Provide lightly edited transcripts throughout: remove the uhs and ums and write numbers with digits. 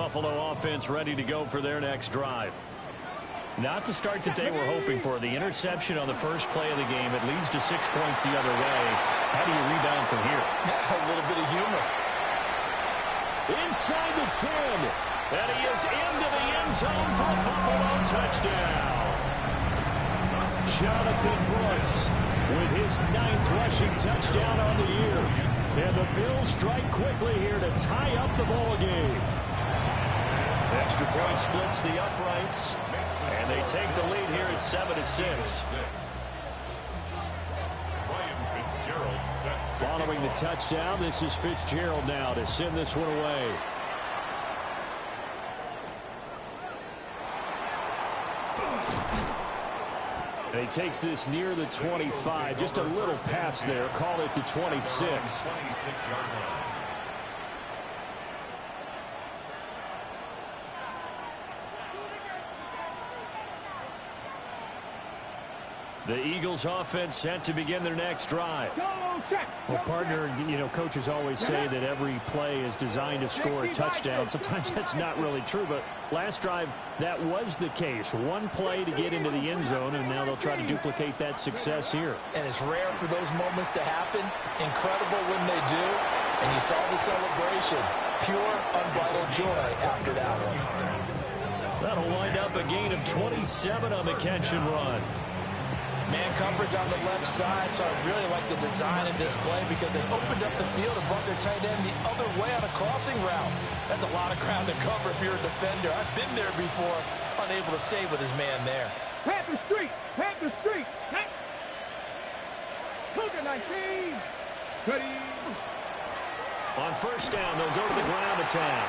Buffalo offense ready to go for their next drive. Not the start that they were hoping for. The interception on the first play of the game. It leads to 6 points the other way. How do you rebound from here? A little bit of humor. Inside the 10. And he is into the end zone for a Buffalo touchdown. Jonathan Brooks with his 9th rushing touchdown on the year. And the Bills strike quickly here to tie up the ball game. Extra point splits the uprights. And they take the lead here at 7-6. Following the touchdown, this is Fitzgerald now to send this one away. And he takes this near the 25. Just a little pass there. Call it the 26. The Eagles offense set to begin their next drive. Well, partner, coaches always say that every play is designed to score a touchdown. Sometimes that's not really true, but last drive, that was the case. One play to get into the end zone, and now they'll try to duplicate that success here. And it's rare for those moments to happen. Incredible when they do. And you saw the celebration. Pure, unbridled joy after that one. That'll wind up a gain of 27 on the catch and run. Man coverage on the left side, so I really like the design of this play because they opened up the field and brought their tight end the other way on a crossing route. That's a lot of ground to cover if you're a defender. I've been there before, unable to stay with his man there. Panther Street! Panther Street! Cougar 19! Ready! On first down, they'll go to the ground attack.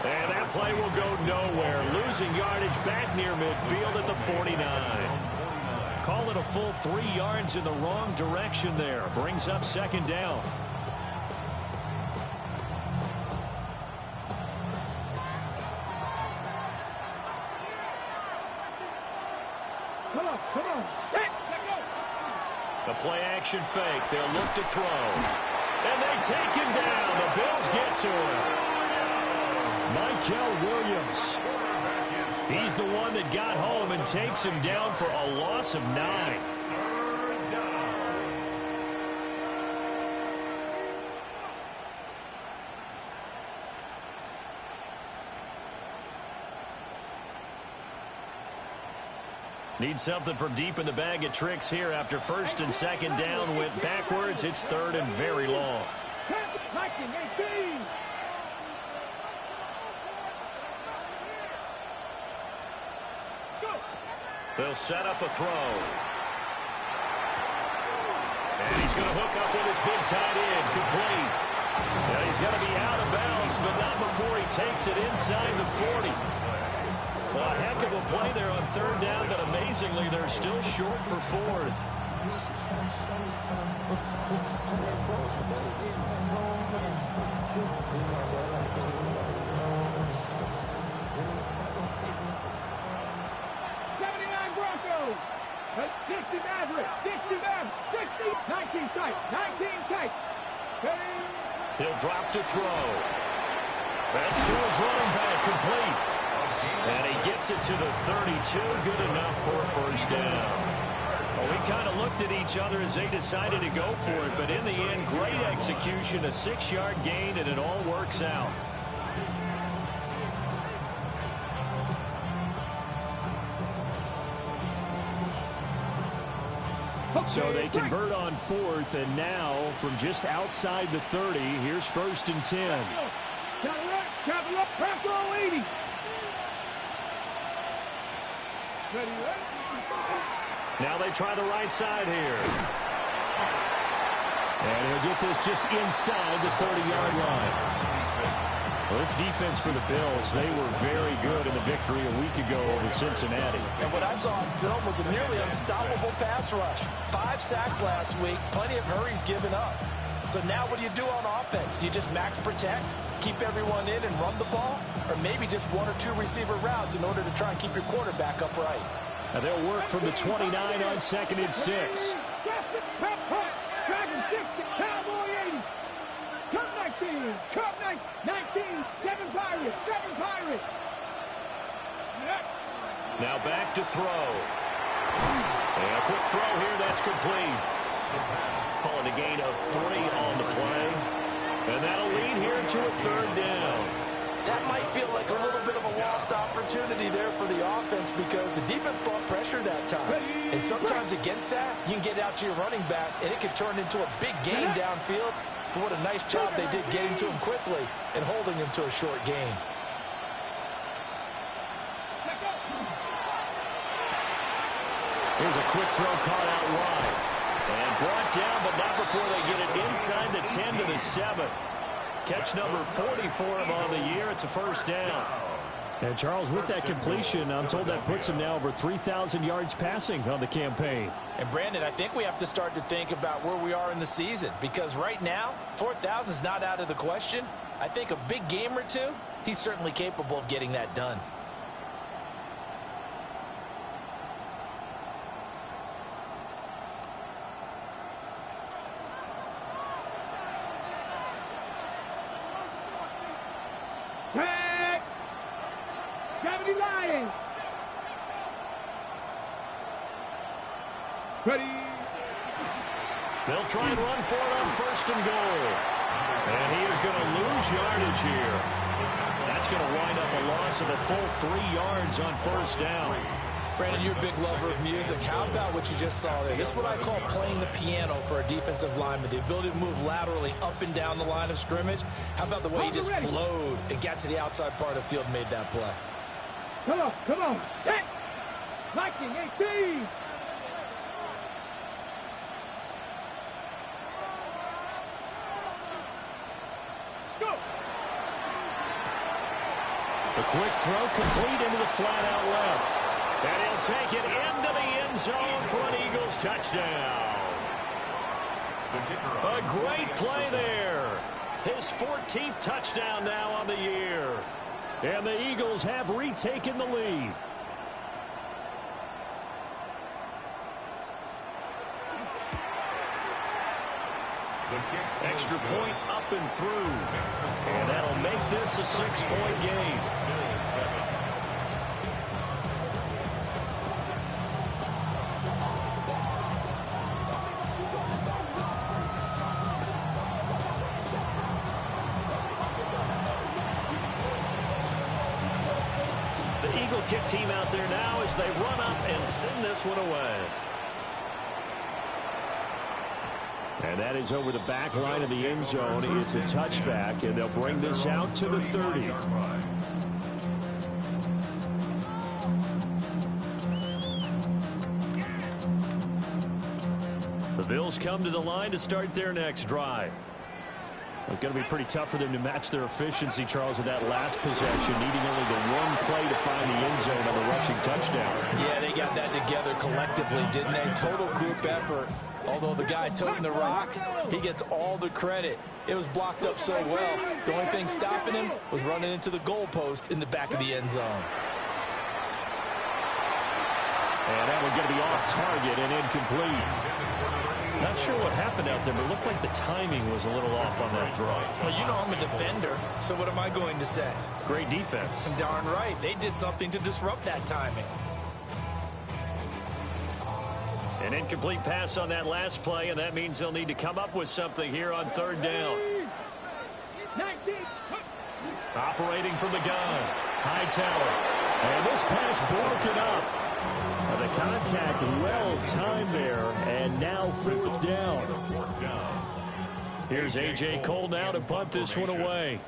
And that play will go nowhere. Losing yardage back near midfield at the 49. Call it a full 3 yards in the wrong direction there. Brings up second down. Come on. The play action fake. They'll look to throw. And they take him down. The Bills get to him. Michael Williams. He's the one that got home and takes him down for a loss of 9. Need something from deep in the bag of tricks here after first and second down went backwards. It's third and very long. They'll set up a throw. And he's going to hook up with his big tight end, complete. Now he's going to be out of bounds, but not before he takes it inside the 40. Well, a heck of a play there on third down, but amazingly, they're still short for fourth. He'll drop to throw. That's to his running back, complete. And he gets it to the 32, good enough for a first down. Well, we kind of looked at each other as they decided to go for it, but in the end, great execution, a 6-yard gain, and it all works out. So they convert on fourth, and now from just outside the 30, here's first and 10. Now they try the right side here. And he'll get this just inside the 30-yard line. Well, this defense for the Bills, they were very good in the victory a week ago over Cincinnati. And what I saw on film was a nearly unstoppable pass rush. 5 sacks last week, plenty of hurries given up. So now what do you do on offense? You just max protect, keep everyone in and run the ball? Or maybe just 1 or 2 receiver routes in order to try and keep your quarterback upright? Now they'll work from the 29 on second and 6. Cup 19, 19, 7 Pirates, 7 Pirates. Now back to throw. And a quick throw here. That's complete. Calling a gain of 3 on the play. And that'll lead here to a 3rd down. That might feel like a little bit of a lost opportunity there for the offense because the defense brought pressure that time. And sometimes against that, you can get out to your running back, and it can turn into a big gain downfield. But what a nice job they did getting to him quickly and holding him to a short gain. Here's a quick throw caught out wide. And brought down, but not before they get it inside the 10 to the 7. Catch number 40 for him on the year. It's a 1st down. And Charles, with that completion, I'm told that puts him now over 3,000 yards passing on the campaign. And Brandon, I think we have to start to think about where we are in the season because right now, 4,000 is not out of the question. I think a big game or two, he's certainly capable of getting that done. Tag! Gravity Lions! Ready? They'll try and run for it on 1st and goal. And he is going to lose yardage here. That's going to wind up a loss of a full 3 yards on 1st down. Brandon, you're a big lover of music. How about what you just saw there? This is what I call playing the piano for a defensive lineman. The ability to move laterally up and down the line of scrimmage. How about the way he just flowed and got to the outside part of the field and made that play? Come on, set! Viking 18! Let's go! The quick throw complete into the flat out left. And he'll take it into the end zone for an Eagles touchdown. A great play there. His 14th touchdown now on the year. And the Eagles have retaken the lead. Extra point up and through. And that'll make this a 6-point game. The Eagle kick team out there now as they run up and send this one away. And that is over the back line of the end zone. It's a touchback, and they'll bring this out to the 30. The Bills come to the line to start their next drive. It's going to be pretty tough for them to match their efficiency, Charles, in that last possession, needing only the one play to find the end zone on the rushing touchdown. Yeah, they got that together collectively, didn't they? Total group effort. Although the guy toting the rock, he gets all the credit. It was blocked up so well. The only thing stopping him was running into the goalpost in the back of the end zone. And that one's going to be off target and incomplete. Not sure what happened out there, but it looked like the timing was a little off on that throw. Well, you know I'm a defender, so what am I going to say? Great defense. Darn right. They did something to disrupt that timing. An incomplete pass on that last play, and that means they'll need to come up with something here on 3rd down. 19. Operating from the gun. Hightower. And this pass broken up. The contact well timed there, and now 4th down. Here's A.J. Cole now to punt this one away.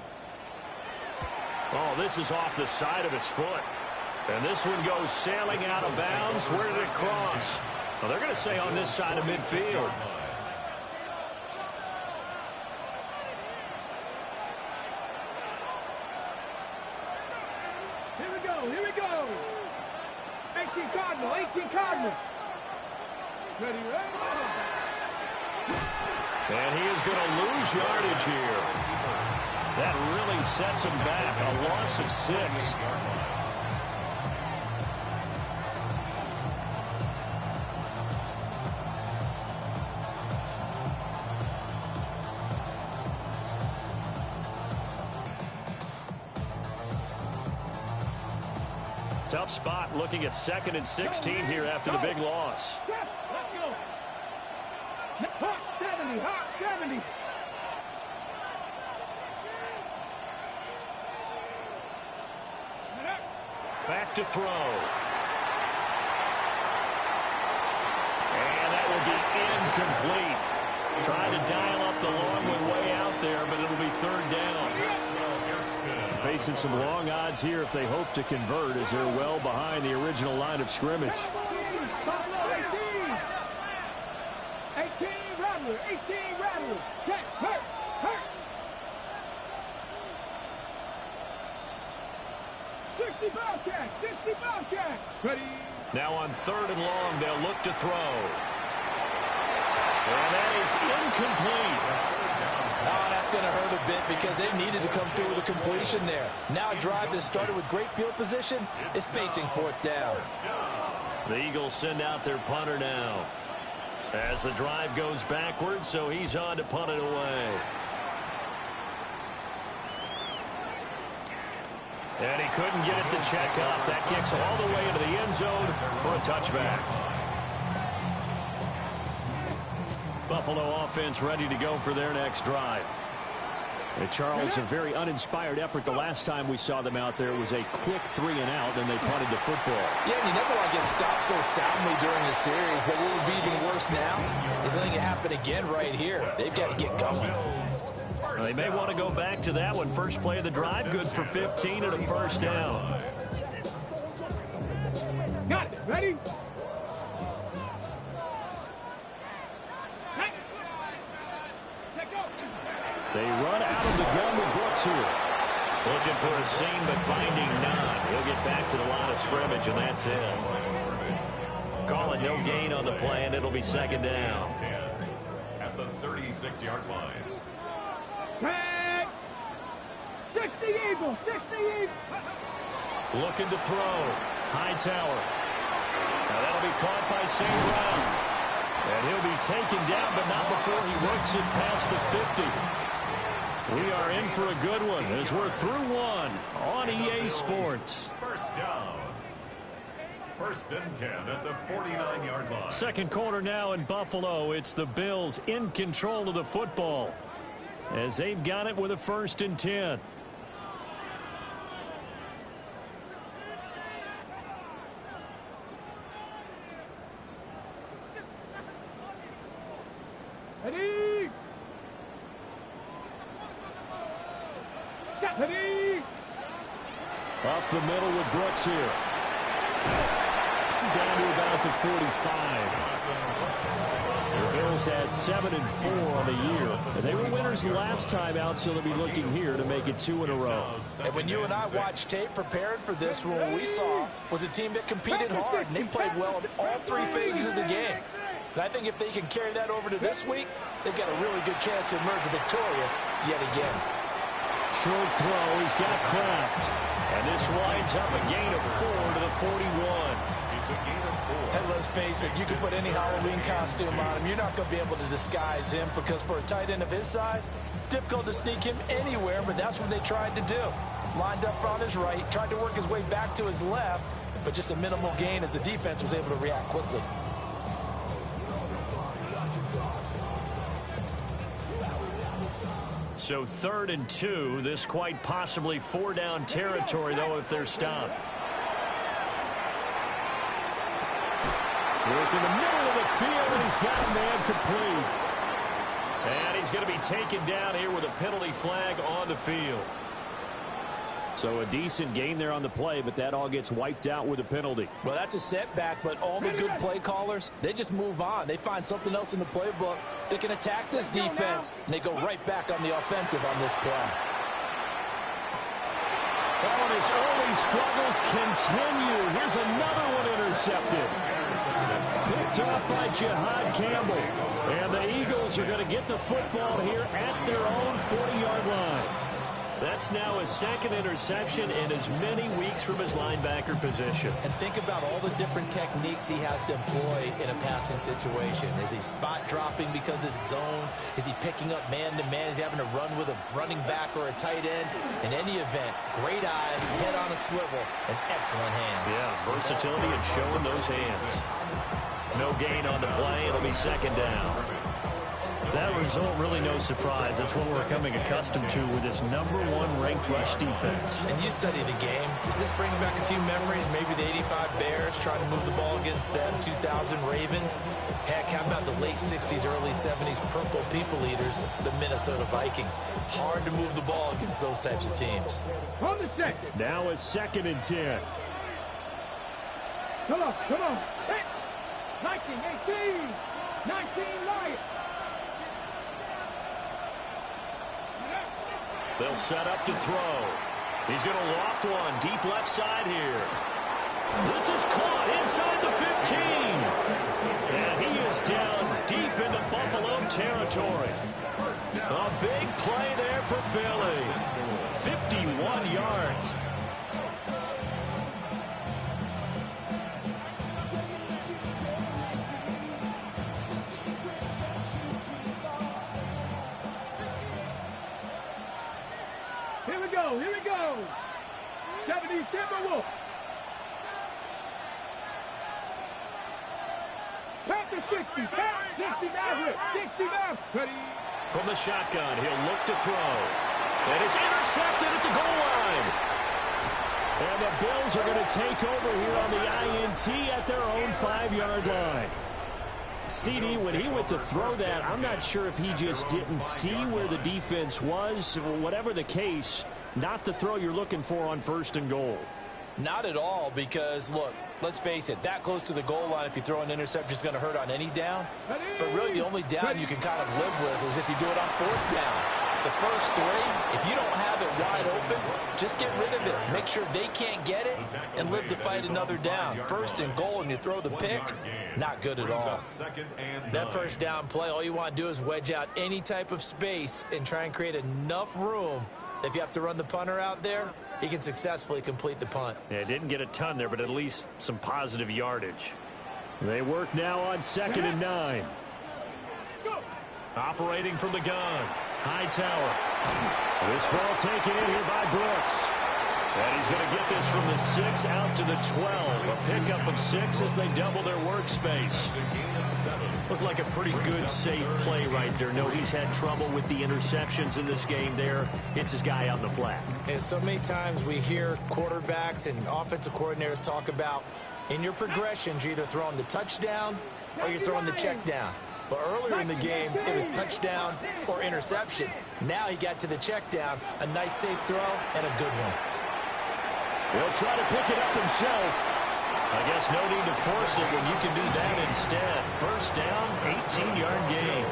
Oh, this is off the side of his foot. And this one goes sailing out of bounds. Where did it cross? Well, they're going to say on this side of midfield. Here we go. 18 Cardinal. Ready? And he is going to lose yardage here. That really sets him back. A loss of 6. Tough spot looking at 2nd and 16 here after the big loss. Let's go. Hot 70, hot 70. Back to throw. And that will be incomplete. Trying to dial up the long one way out there, but it'll be 3rd down. Facing some long odds here if they hope to convert, as they're well behind the original line of scrimmage. 18, Rattler, 18, Rattler. Check, hurt. 60 Bobcat, 60 Bobcat. Ready. Now on 3rd and long, they'll look to throw. And that is incomplete. Oh, that's going to hurt a bit because they needed to come through with a completion there. Now a drive that started with great field position is facing 4th down. The Eagles send out their punter now. As the drive goes backwards, so he's on to punt it away. And he couldn't get it to check up. That kicks all the way into the end zone for a touchback. Buffalo offense ready to go for their next drive. And Charles, a very uninspired effort the last time we saw them out there. It was a quick 3 and out, then they punted the football. Yeah, and you never want to get stopped so soundly during the series, but what would be even worse now is letting it happen again right here. They've got to get going. They may want to go back to that one. First play of the drive, good for 15 and a 1st down. Got it. Ready? They run out of the gun with Brooks here. Looking for a seam, but finding none. He'll get back to the line of scrimmage, and that's it. Call it no gain on the play, and it'll be 2nd down. At the 36-yard line. Tag. 60 Eagles, 60 Eagles. Looking to throw. Hightower. Now that'll be caught by St. Brown. And he'll be taken down, but not before he works it past the 50. We are in for a good one as we're through one on EA Sports. 1st down. 1st and 10 at the 49-yard line. 2nd quarter now in Buffalo. It's the Bills in control of the football as they've got it with a 1st and 10. Ready? Ready? Up the middle with Brooks here. Down to about the 45. The Bills had 7-4 on the year. And they were winners last time out, so they'll be looking here to make it 2 in a row. And when you and I watched tape preparing for this, what we saw was a team that competed hard, and they played well in all 3 phases of the game. And I think if they can carry that over to this week, they've got a really good chance to emerge victorious yet again. Short throw, he's got Kraft. And this winds up a gain of 4 to the 41. It's a gain of 4. And let's face it, you can put any Halloween costume on him. You're not going to be able to disguise him because for a tight end of his size, difficult to sneak him anywhere, but that's what they tried to do. Lined up on his right, tried to work his way back to his left, but just a minimal gain as the defense was able to react quickly. So 3rd and 2, this quite possibly 4-down territory, though, if they're stopped. Work in the middle of the field, and he's got a man complete. And he's going to be taken down here with a penalty flag on the field. So a decent gain there on the play, but that all gets wiped out with a penalty. Well, that's a setback, but all the good play callers, they just move on. They find something else in the playbook. They can attack this defense, and they go right back on the offensive on this play. Oh, and his early struggles continue. Here's another one intercepted. Picked off by Jihad Campbell. And the Eagles are going to get the football here at their own 40-yard line. That's now his second interception in as many weeks from his linebacker position. And think about all the different techniques he has to employ in a passing situation. Is he spot dropping because it's zone? Is he picking up man-to-man? Is he having to run with a running back or a tight end? In any event, great eyes, head on a swivel, and excellent hands. Yeah, versatility and showing those hands. No gain on the play. It'll be second down. That result, really no surprise. That's what we're becoming accustomed to with this #1 ranked rush defense. And you study the game. Does this bring back a few memories? Maybe the 85 Bears trying to move the ball against them, 2000 Ravens. Heck, how about the late 60s, early 70s Purple People Eaters, the Minnesota Vikings? Hard to move the ball against those types of teams. On the set. Now it's 2nd and 10. Come on, come on. Hey. 19, 18. 19, Lions. They'll set up to throw. He's going to loft one deep left side here. This is caught inside the 15. And he is down deep into Buffalo territory. A big play there for Philly. 51 yards. Here we go. 70 Timberwolves. Back to 60. Back 60 Maverick. 60 Maverick. Ready. From the shotgun, he'll look to throw. And it's intercepted at the goal line. And the Bills are going to take over here on the INT at their own 5-yard line. CD, when he went to throw that, I'm not sure if he just didn't see where the defense was. Whatever the case, not the throw you're looking for on 1st and goal. Not at all, because, look, let's face it, that close to the goal line, if you throw an interception, is going to hurt on any down. But really, the only down you can kind of live with is if you do it on 4th down. The first 3, if you don't have it wide open, just get rid of it. Make sure they can't get it and live to fight another down. 1st and goal, and you throw the pick, not good at all. That 1st down play, all you want to do is wedge out any type of space and try and create enough room. If you have to run the punter out there, he can successfully complete the punt. Yeah, didn't get a ton there, but at least some positive yardage. They work now on 2nd and 9. Operating from the gun. Hightower. This ball taken in here by Brooks. And he's going to get this from the 6 out to the 12. A pickup of 6 as they double their workspace. Looked like a pretty good, safe play right there. No, he's had trouble with the interceptions in this game there. Hits his guy out in the flat. And so many times we hear quarterbacks and offensive coordinators talk about in your progressions, you're either throwing the touchdown or you're throwing the check down. But earlier in the game, it was touchdown or interception. Now he got to the check down, a nice safe throw, and a good one. He'll try to pick it up himself. I guess no need to force it when you can do that instead. 1st down, 18-yard gain.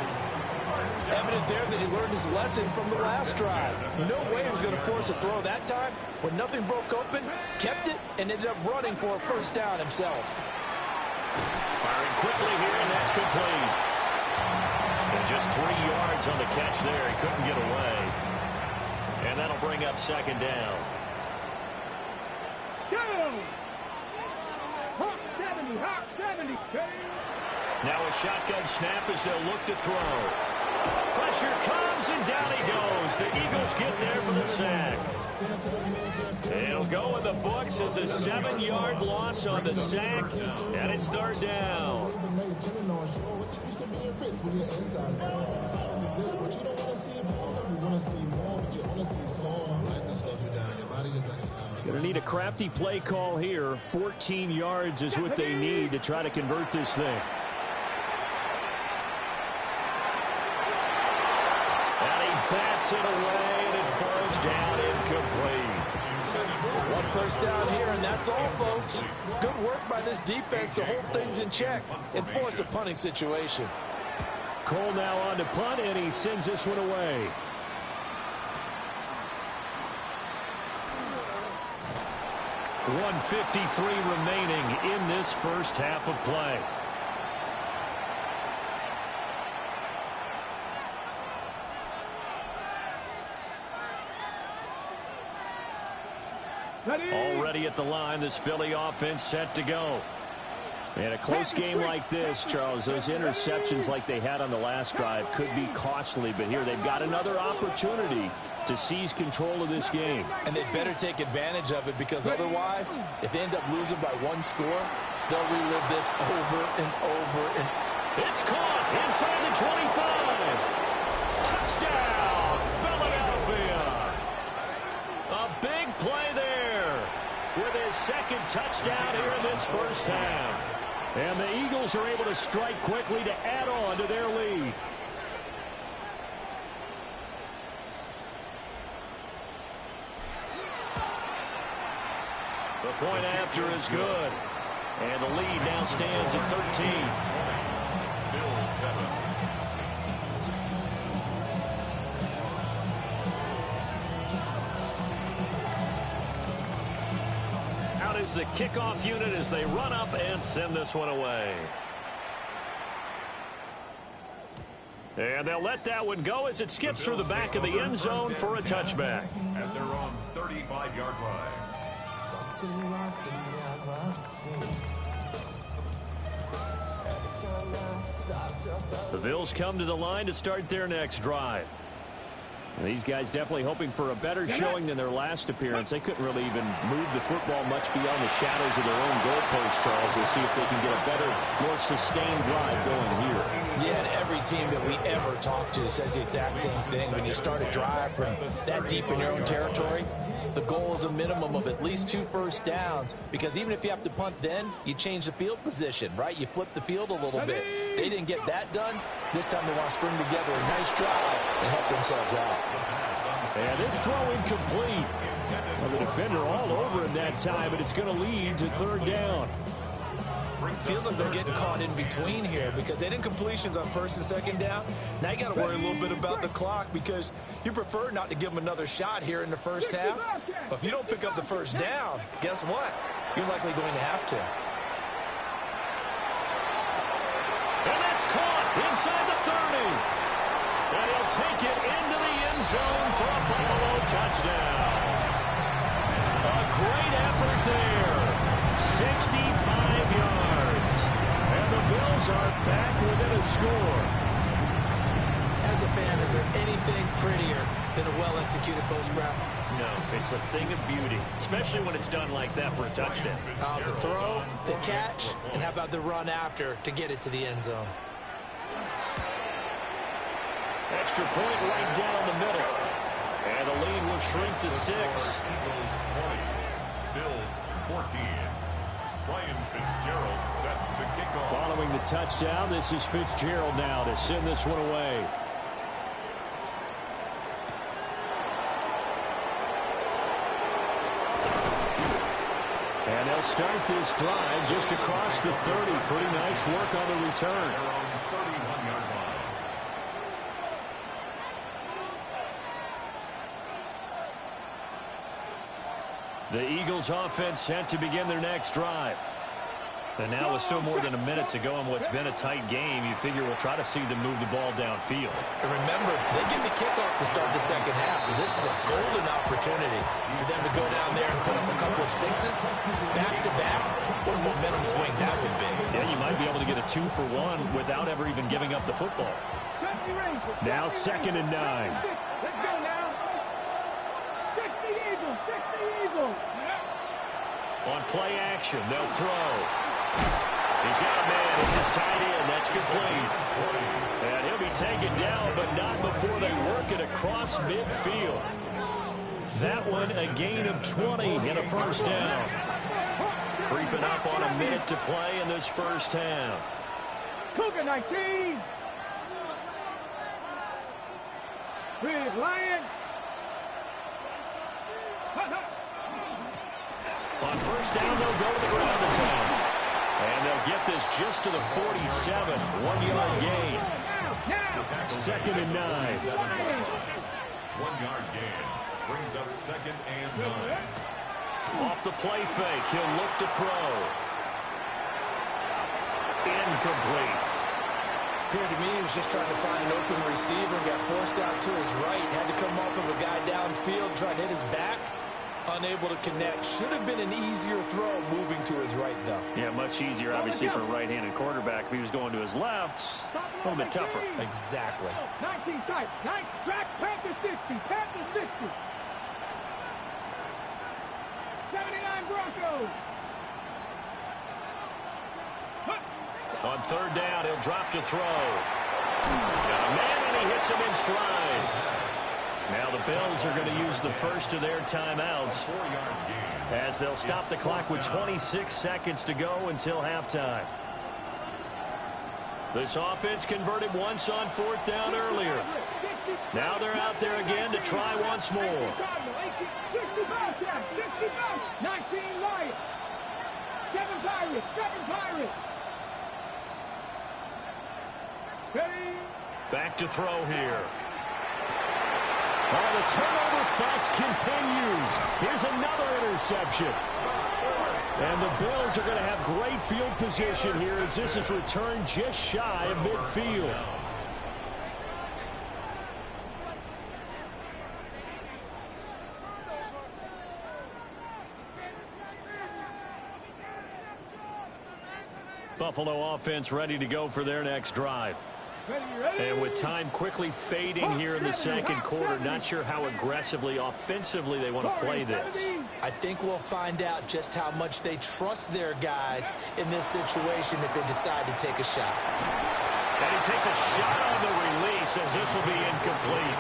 Evident there that he learned his lesson from the last drive. No way he was going to force a throw that time. When nothing broke open, kept it, and ended up running for a 1st down himself. Firing quickly here, and that's complete. And just 3 yards on the catch there. He couldn't get away. And that'll bring up 2nd down. Go! Hawk 70, Hawk 70. Now a shotgun snap as they'll look to throw. Pressure comes, and down he goes. The Eagles get there for the sack. It'll go in the books as a 7-yard loss on the sack, and it's 3rd down. Going to need a crafty play call here. 14 yards is what they need to try to convert this thing. And he bats it away, and it falls down incomplete. 1 1st down here, and that's all, folks. Good work by this defense to hold things in check and force a punting situation. Cole now on to punt, and he sends this one away. .153 remaining in this 1st half of play. Already at the line, this Philly offense set to go. And a close game like this, Charles, those interceptions like they had on the last drive could be costly. But here they've got another opportunity to seize control of this game. And they better take advantage of it, because otherwise, if they end up losing by one score, they'll relive this over and over. And it's caught inside the 25. Touchdown, Philadelphia. A big play there with his second touchdown here in this first half. And the Eagles are able to strike quickly to add on to their lead. The point after is good. And the lead now stands at 13. Bills 7. Out is the kickoff unit as they run up and send this one away. And they'll let that one go as it skips through the back of the end zone for a touchback. At their own 35-yard line. The Bills come to the line to start their next drive. And these guys definitely hoping for a better showing than their last appearance. They couldn't really even move the football much beyond the shadows of their own goalpost, Charles. We'll see if they can get a better, more sustained drive going here. yeah, and every team that we ever talk to says the exact same thing. When you start a drive from that deep in your own territory, the goal is a minimum of at least 2 first downs, because even if you have to punt then, you change the field position, right? You flip the field a little bit. They didn't get that done. This time they want to string together a nice drive and help themselves out. And this throw incomplete. Well, the defender all over him that time, and it's going to lead to third down. Feels like they're getting caught in between here, because they didn't completions on first and second down. Now you got to worry a little bit about the clock, because you prefer not to give them another shot here in the first half. But if you don't pick up the first down, guess what? You're likely going to have to. And that's caught inside the 30. And he'll take it into the end zone for a Buffalo touchdown. A great effort there. 65 yards. And the Bills are back within a score. As a fan, is there anything prettier than a well-executed post route? No, it's a thing of beauty, especially when it's done like that for a touchdown. The throw, the catch, and how about the run after to get it to the end zone? Extra point right down the middle. And the lead will shrink to 6. Eagles 20. Bills 14. Ryan Fitzgerald set to kick off. Following the touchdown, this is Fitzgerald now to send this one away. And they'll start this drive just across the 30. Pretty nice work on the return. They're on the 31-yard line. The Eagles offense set to begin their next drive. And now with still more than a minute to go in what's been a tight game, you figure we'll try to see them move the ball downfield. And remember, they get the kickoff to start the second half, so this is a golden opportunity for them to go down there and put up a couple of sixes back-to-back. What a momentum swing that would be. Yeah, you might be able to get a 2-for-1 without ever even giving up the football. Now 2nd and 9. Let's go now. 60 Eagles, 60 Eagles. On play action, they'll throw. He's got a man. It's his tight end. That's complete. And he'll be taken down, but not before they work it across midfield. That one, a gain of 20 and a first down. Creeping up on a minute to play in this first half. Cougar 19. With Lion. On first down, they'll go to the ground to town. And they'll get this just to the 47. 1-yard gain. 2nd and 9. 1-yard gain. Brings up 2nd and 9. Off the play fake, he'll look to throw. Incomplete. Appeared to me he was just trying to find an open receiver and got forced out to his right. Had to come off of a guy downfield trying to hit his back. Unable to connect. Should have been an easier throw moving to his right, though. Yeah, much easier, obviously, for a right-handed quarterback. If he was going to his left, a little bit tougher. Exactly. 19 tight. 9, track, Panther 60. Panther 60. 79 Broncos. On third down, he'll drop to throw. Got a man, and he hits him in stride. Now the Bills are going to use the first of their timeouts as they'll stop the clock with 26 seconds to go until halftime. This offense converted once on fourth down earlier. Now they're out there again to try once more. 65, 19 Lions. 7 Pirates. 7 Pirates. Ready? Back to throw here. Oh, the turnover fuss continues. Here's another interception. And the Bills are going to have great field position here as this is returned just shy of midfield. Buffalo offense ready to go for their next drive. And with time quickly fading here in the second quarter, not sure how aggressively, offensively they want to play this. I think we'll find out just how much they trust their guys in this situation if they decide to take a shot. And he takes a shot on the release as this will be incomplete.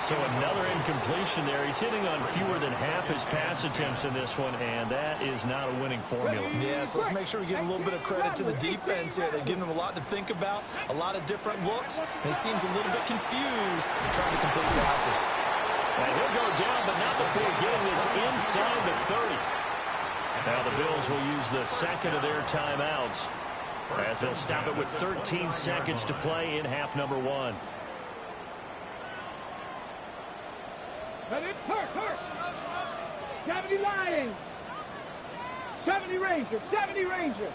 So another incompletion there. He's hitting on fewer than half his pass attempts in this one, and that is not a winning formula. Yeah, so let's make sure we give a little bit of credit to the defense here. They're giving him a lot to think about, a lot of different looks, and he seems a little bit confused trying to complete passes. And he'll go down, but not before getting this inside the 30. Now the Bills will use the second of their timeouts as they'll stop it with 13 seconds to play in half number 1. Hurt. 70 Lions. 70 Rangers. 70 Rangers.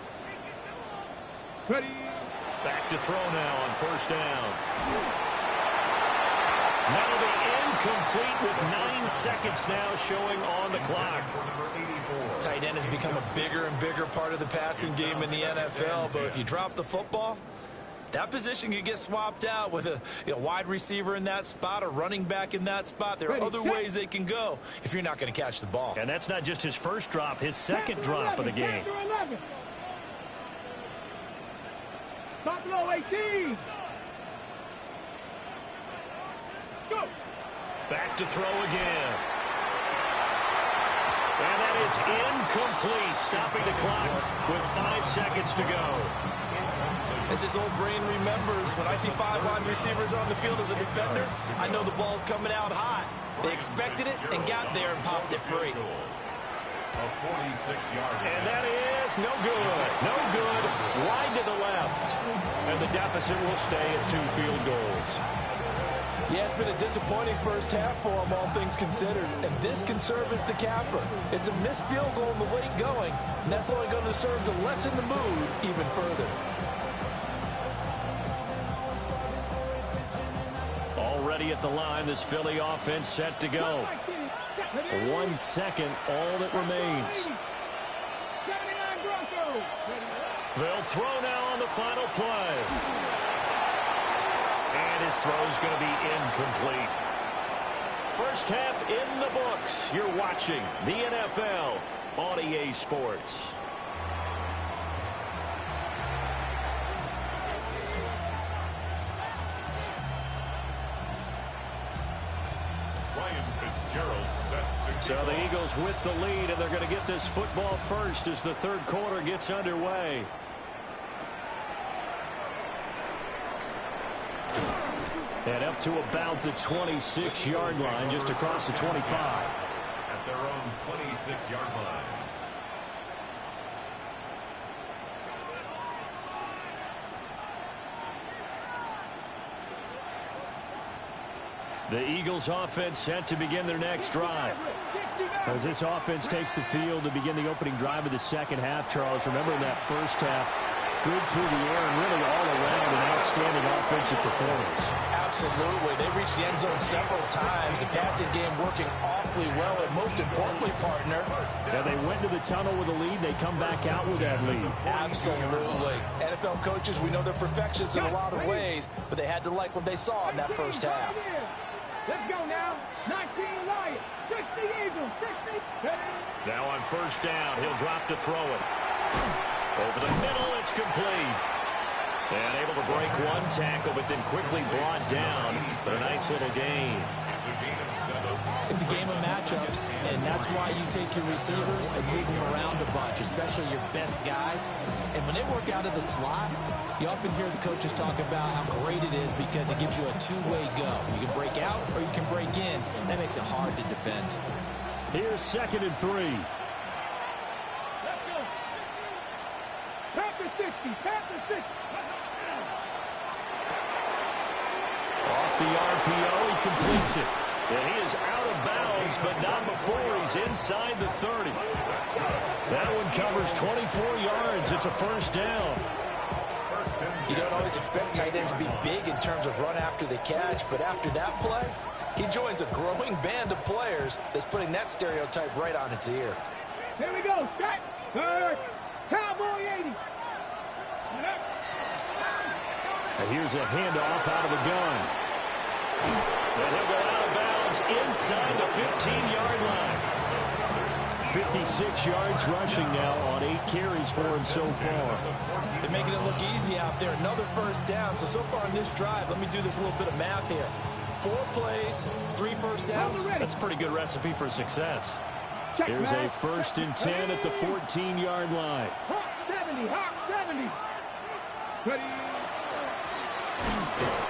Ready. Back to throw now on first down. That'll be incomplete with 9 seconds now showing on the clock. Tight end has become a bigger and bigger part of the passing game in the NFL, but if you drop the football, that position can get swapped out with a wide receiver in that spot, a running back in that spot. There are other ways they can go if you're not going to catch the ball. And that's not just his first drop, his second drop of the game. Buffalo 18. Go. Back to throw again. And that is incomplete, stopping the clock with 5 seconds to go. As his old brain remembers, when I see 5 wide receivers on the field as a defender, I know the ball's coming out high. They expected it and got there and popped it free. And that is no good. No good. Wide to the left. And the deficit will stay at 2 field goals. Yeah, it's been a disappointing first half for him, all things considered. And this can serve as the capper. It's a missed field goal in the late going, and that's only going to serve to lessen the mood even further. Already at the line, this Philly offense set to go. 1 second, all that remains. They'll throw now on the final play. And his throw's going to be incomplete. First half in the books. You're watching the NFL on EA Sports. So the Eagles with the lead, and they're going to get this football first as the third quarter gets underway. And up to about the 26-yard line, just across the 25. At their own 26-yard line. The Eagles offense set to begin their next drive. As this offense takes the field to begin the opening drive of the second half, Charles, remember in that first half, good through the air and really all around an outstanding offensive performance. Absolutely. They reached the end zone several times. The passing game working awfully well, and most importantly, partner. Yeah, they went to the tunnel with a lead. They come back out with that lead. Absolutely. NFL coaches, we know they're perfectionists in a lot of ways, but they had to like what they saw in that first half. Let's go now. 19 Lions, 60 Eagles, 60. Now on first down, he'll drop to throw it. Over the middle, it's complete. And able to break one tackle, but then quickly brought down for a nice little gain. It's a game of matchups, and that's why you take your receivers and move them around a bunch, especially your best guys. And when they work out of the slot, you often hear the coaches talk about how great it is because it gives you a two-way go. You can break out or you can break in. That makes it hard to defend. Here's 2nd and 3. Let's go. Panther 60, Panther 60. Off the RPO, he completes it. And he is out of bounds, but not before he's inside the 30. That one covers 24 yards. It's a first down. You don't always expect tight ends to be big in terms of run after the catch, but after that play, he joins a growing band of players that's putting that stereotype right on its ear. Here we go. Set. Third. Cowboy 80. And here's a handoff out of the gun. And he'll go out of bounds inside the 15-yard line. 56 yards rushing now on 8 carries for him so far. They're making it look easy out there. Another first down. So far on this drive, let me do this little bit of math here. 4 plays, 3 first downs. That's a pretty good recipe for success. Here's a 1st and 10 at the 14-yard line. Hawk 70, Hawk 70. Ready.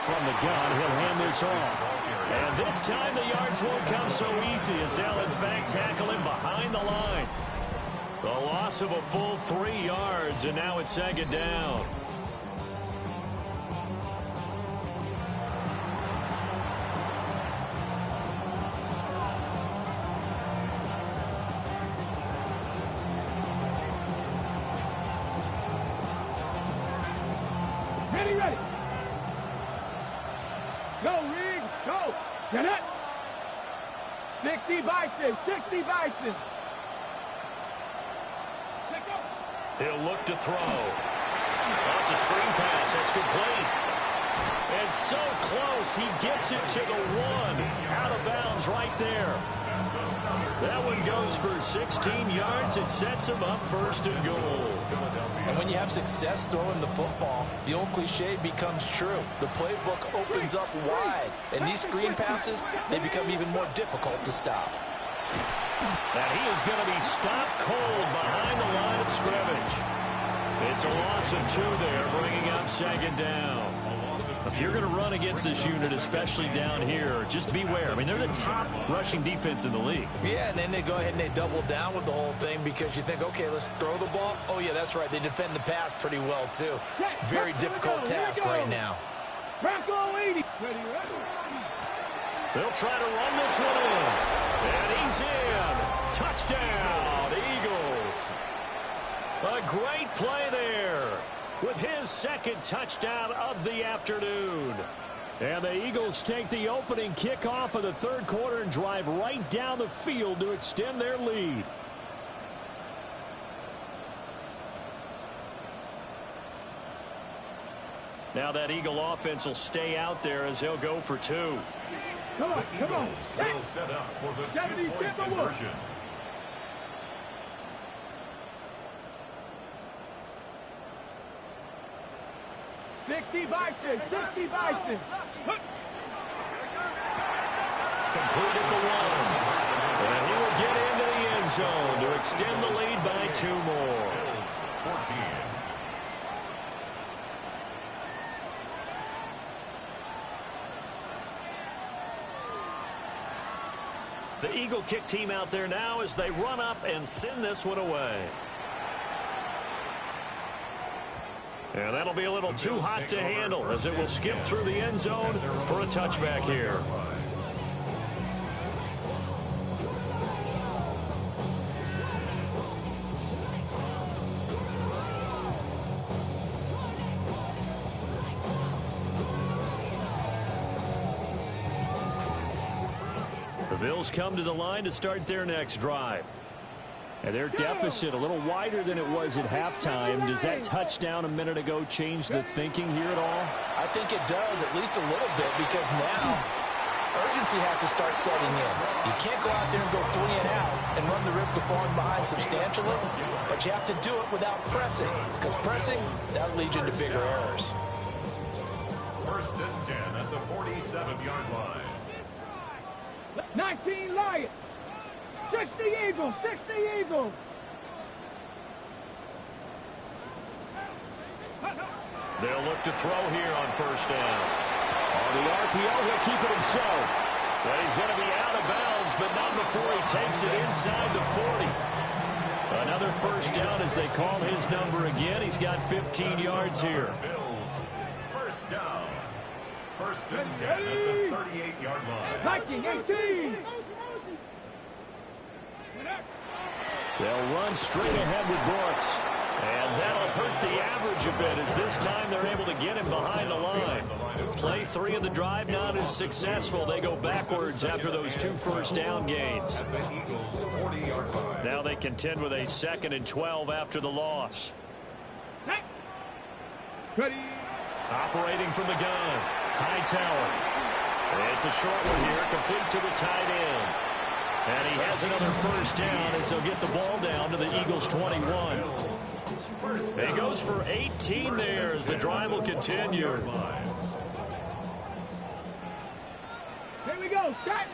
From the gun, he'll hand this off. And this time the yards won't come so easy as they'll in fact tackle him behind the line. The loss of a full 3 yards, and now it's 2nd down. Ready, ready. Go, Riggs, go. Get it. 60 Bison, 60 Bison. Let's go. He'll look to throw. That's a screen pass. That's complete. And so close. He gets it to the 1. Out of bounds right there. That one goes for 16 yards. It sets him up 1st and goal. And when you have success throwing the football, the old cliche becomes true. The playbook opens up wide, and these screen passes, they become even more difficult to stop. And he is going to be stopped cold behind the line of scrimmage. It's a loss of 2 there, bringing up 2nd down. If you're going to run against this unit, especially down here, just beware. I mean, they're the top rushing defense in the league. Yeah, and then they go ahead and they double down with the whole thing because you think, okay, let's throw the ball. Oh, yeah, that's right. They defend the pass pretty well, too. Very difficult task right now. Bronco 80. Ready, ready. They'll try to run this one in. And he's in. Touchdown, Eagles. A great play there with his 2nd touchdown of the afternoon. And the Eagles take the opening kickoff of the 3rd quarter and drive right down the field to extend their lead. Now that Eagle offense will stay out there as they'll go for 2. Come on, come on. Will set up for the 70, 2-point Timberwolves. conversion. 60 Bison, 60 Bison. Completed the 1. And he will get into the end zone to extend the lead by 2 more. Bills 14. The Eagle kick team out there now as they run up and send this one away. And that'll be a little too hot to handle as it will skip through the end zone for a touchback here. Bills come to the line to start their next drive. And their deficit a little wider than it was at halftime. Does that touchdown a minute ago change the thinking here at all? I think it does, at least a little bit, because now urgency has to start setting in. You can't go out there and go 3 and out and run the risk of falling behind substantially, but you have to do it without pressing, because pressing, that leads you into bigger errors. 1st and 10 at the 47-yard line. 19 Lions. 60 Eagles. 60 Eagles. They'll look to throw here on 1st down. On the RPO, he'll keep it himself. But he's going to be out of bounds, but not before he takes it inside the 40. Another 1st down as they call his number again. He's got 15 yards here. Bills, 1st down. 1st and 10 at the 38-yard line. 19-18. They'll run straight ahead with Brooks. And that'll hurt the average a bit as this time they're able to get him behind the line. Play 3 of the drive not as successful. They go backwards after those 2 1st down gains. At the Eagles' 40-yard line. Now they contend with a 2nd and 12 after the loss. Ready. Operating from the gun. Hightower. It's a short one here, complete to the tight end. And he has another 1st down as he'll get the ball down to the Eagles' 21. He goes for 18 there as the drive will continue. Here we go. Set.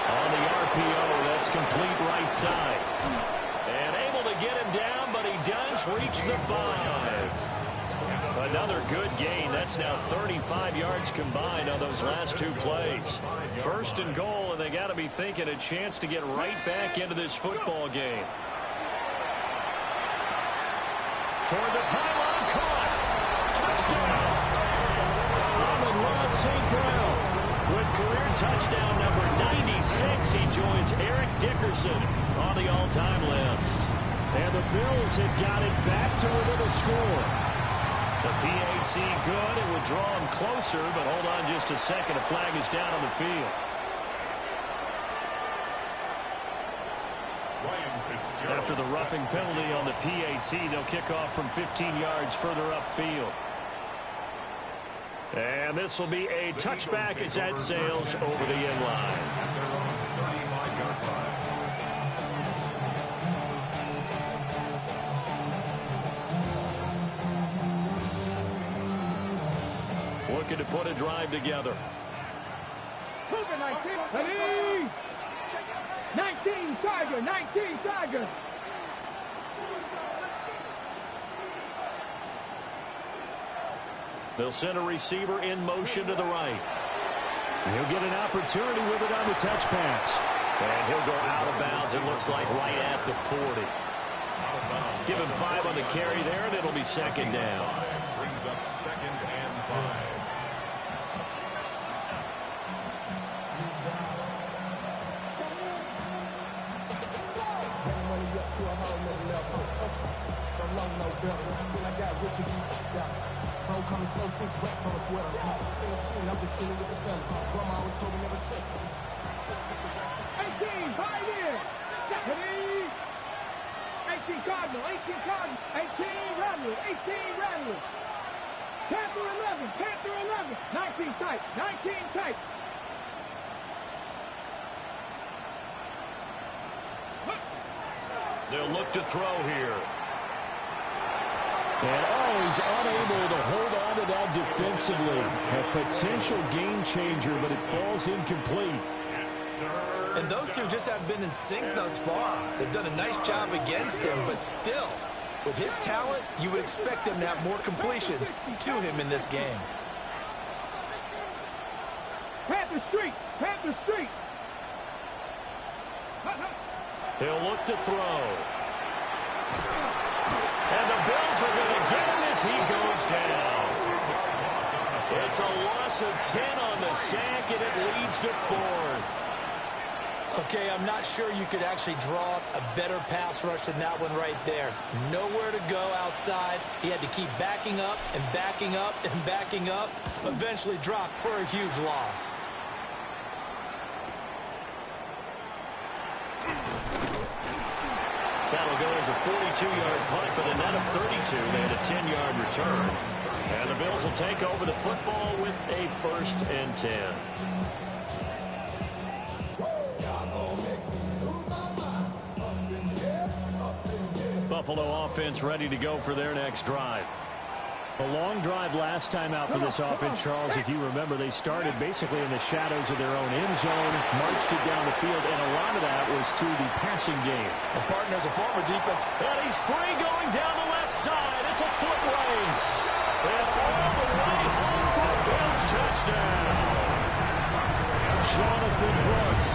On the RPO, that's complete right side. And able to get him down, but he does reach the 5. Another good gain. That's now 35 yards combined on those last 2 plays. 1st and goal, and they got to be thinking a chance to get right back into this football game. Toward the pylon, caught. Touchdown. Amon-Ra St. Brown with career touchdown number 96. He joins Eric Dickerson on the all-time list. And the Bills have got it back to within a score. The PAT good. It would draw him closer, but hold on just a second. A flag is down on the field. After the roughing penalty on the PAT, they'll kick off from 15 yards further upfield. And this will be a touchback as that sails over the end line. Looking to put a drive together. 19. 19 Tiger. 19 Tiger. They'll send a receiver in motion to the right. He'll get an opportunity with it on the touch pass. And he'll go out of bounds, it looks like, right at the 40. Give him 5 on the carry there, and it'll be 2nd down. Brings up 2nd and 5. Coming slow, 6 racks on a sweater. I'm just chilling with the fellas. Grandma always told me never trust me. 18, fight in. 18 Cardinal, 18 Cardinal, 18 Rattler, 18 Rattler. Panther 11, Panther 11. 19 tight, 19 tight. They'll look to throw here. And he's unable to hold on to that defensively. A potential game changer, but it falls incomplete. And those two just haven't been in sync thus far. They've done a nice job against him, but still, with his talent, you would expect him to have more completions to him in this game. Panther Street, Panther Street. He'll look to throw. And the Bills are going to get him as he goes down. It's a loss of 10 on the sack, and it leads to 4th. Okay, I'm not sure you could actually draw a better pass rush than that one right there. Nowhere to go outside. He had to keep backing up and backing up and backing up. Eventually dropped for a huge loss. That'll go as a 42-yard punt, but a net of 32. They had a 10-yard return. And the Bills will take over the football with a 1st and 10. Buffalo offense ready to go for their next drive. A long drive last time out for this offense, Charles. If you remember, they started basically in the shadows of their own end zone, marched it down the field, and a lot of that was through the passing game. The partner's a former defense. And he's free going down the left side. It's a foot race. And all the way home for a Bills touchdown. Jonathan Brooks,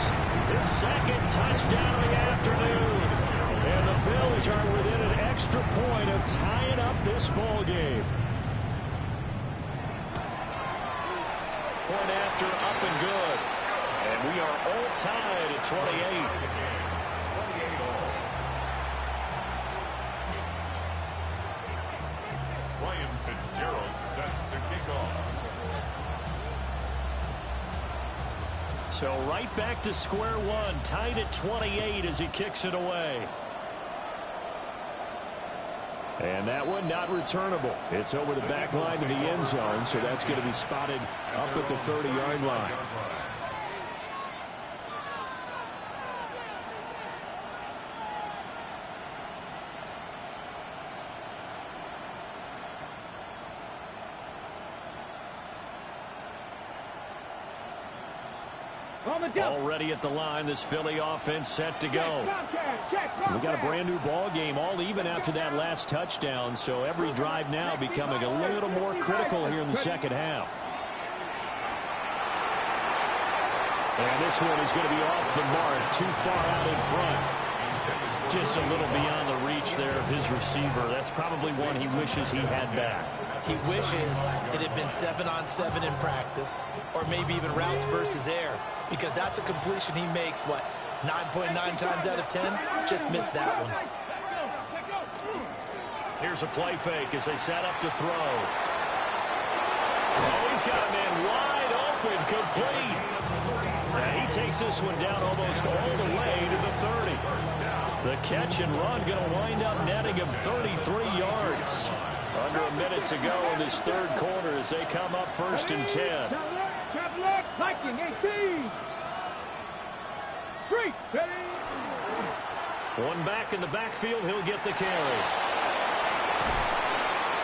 His 2nd touchdown of the afternoon. And the Bills are within an extra point of tying up this ball game. Point after, up and good. And we are all tied at 28. Ryan Fitzgerald set to kick off. So right back to square one, tied at 28 as he kicks it away. and that one not returnable. It's over the back line to the end zone, so that's going to be spotted up at the 30-yard line. Already at the line, this Philly offense set to go. We got a brand new ball game, all even after that last touchdown, so every drive now becoming a little more critical here in the second half. And this one is going to be off the mark, too far out in front. Just a little beyond the reach there of his receiver. That's probably one he wishes he had back. He wishes it had been 7-on-7 in practice, or maybe even routes versus air, because that's a completion he makes, what, 9.9 times out of 10? Just missed that one. Here's a play fake as they set up to throw. Oh, he's got a man wide open, complete. And he takes this one down almost all the way to the 30. The catch and run going to wind up netting him 33 yards. Under a minute to go in this third quarter as they come up 1st and 10. Viking 18. Street. One back in the backfield, he'll get the carry.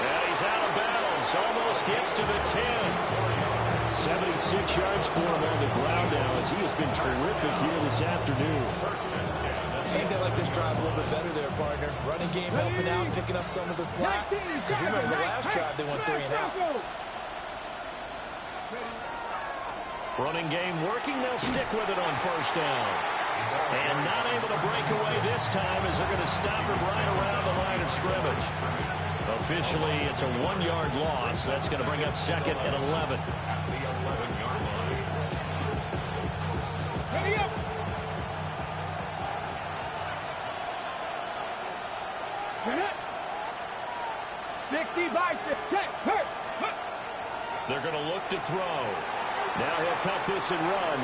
And he's out of bounds, almost gets to the 10. 76 yards for him on the ground now as he has been terrific here this afternoon. I think they like this drive a little bit better there, partner. Running game helping out, picking up some of the slack. Because remember, the last drive they went 3 and out. Running game working, they'll stick with it on 1st down. And not able to break away this time as they're going to stop him right around the line of scrimmage. Officially, it's a 1-yard loss. That's going to bring up 2nd and 11. Ready up. Turn it. 60 by 10. Hurt. They're going to look to throw. Now he'll tuck this and run.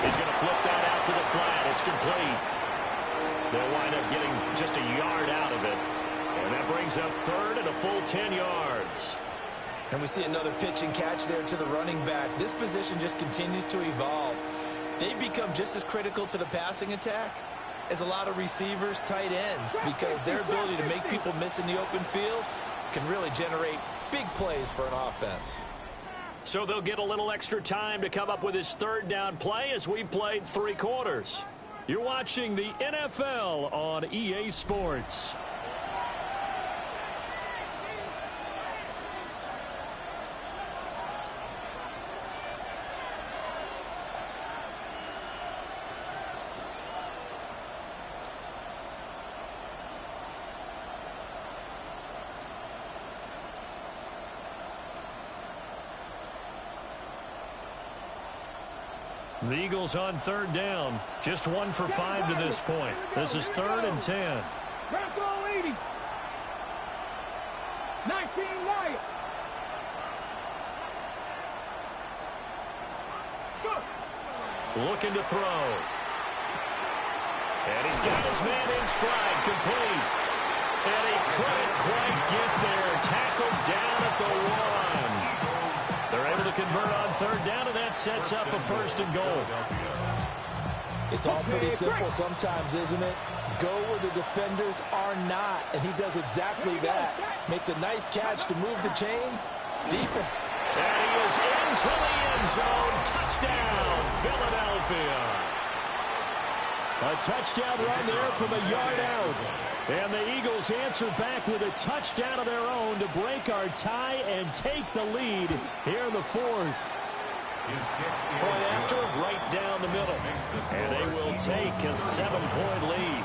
He's going to flip that out to the flat. It's complete. They'll wind up getting just a yard out of it. And that brings up 3rd and a full 10 yards. And we see another pitch and catch there to the running back. This position just continues to evolve. They become just as critical to the passing attack as a lot of receivers, tight ends, because their ability to make people miss in the open field can really generate big plays for an offense. So they'll get a little extra time to come up with his 3rd down play as we've played 3 quarters. You're watching the NFL on EA Sports. The Eagles on 3rd down. Just 1 for 5 to this point. This is 3rd and 10. Bronco 80. 19 Wyatt. Go. Looking to throw. And he's got his man in stride, complete. And he couldn't quite get there. Tackled down at the 1. They're able to convert on third down, and that sets up a first and goal. It's all pretty simple sometimes, isn't it? Go where the defenders are not, and he does exactly that. Makes a nice catch to move the chains. Deep. And he is into the end zone. Touchdown, Philadelphia. A touchdown run there from a yard out. And the Eagles answer back with a touchdown of their own to break our tie and take the lead here in the fourth. Point after, right down the middle. And they will take a 7-point lead.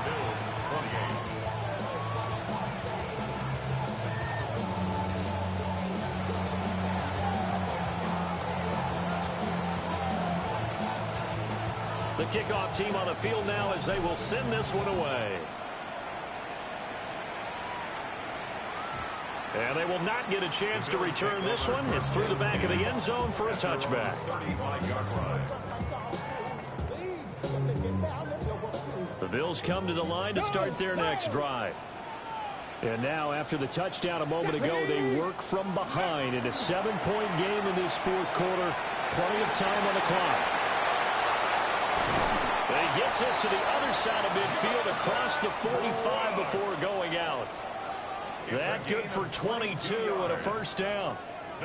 The kickoff team on the field now as they will send this one away. And they will not get a chance to return this one. It's through the back of the end zone for a touchback. The Bills come to the line to start their next drive. And now, after the touchdown a moment ago, they work from behind in a 7-point game in this fourth quarter. Plenty of time on the clock. He gets us to the other side of midfield across the 45 before going out. That good for 22 and a first down.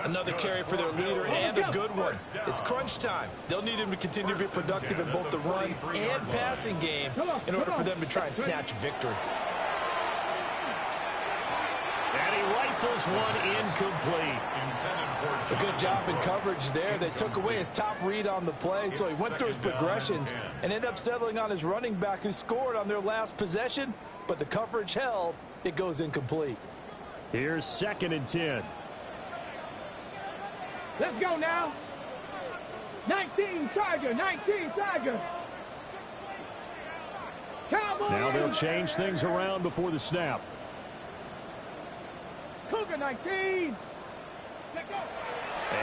Another carry for their leader and a good one. It's crunch time. They'll need him to continue to be productive in both the run and passing game in order for them to try and snatch victory. And he rifles one incomplete. A good job in coverage there. They took away his top read on the play, so he went through his progressions and ended up settling on his running back who scored on their last possession, but the coverage held. It goes incomplete. Here's 2nd and 10. Let's go now. 19 Charger, 19 Charger. Cowboys. Now they'll change things around before the snap. Cougar 19. Let go.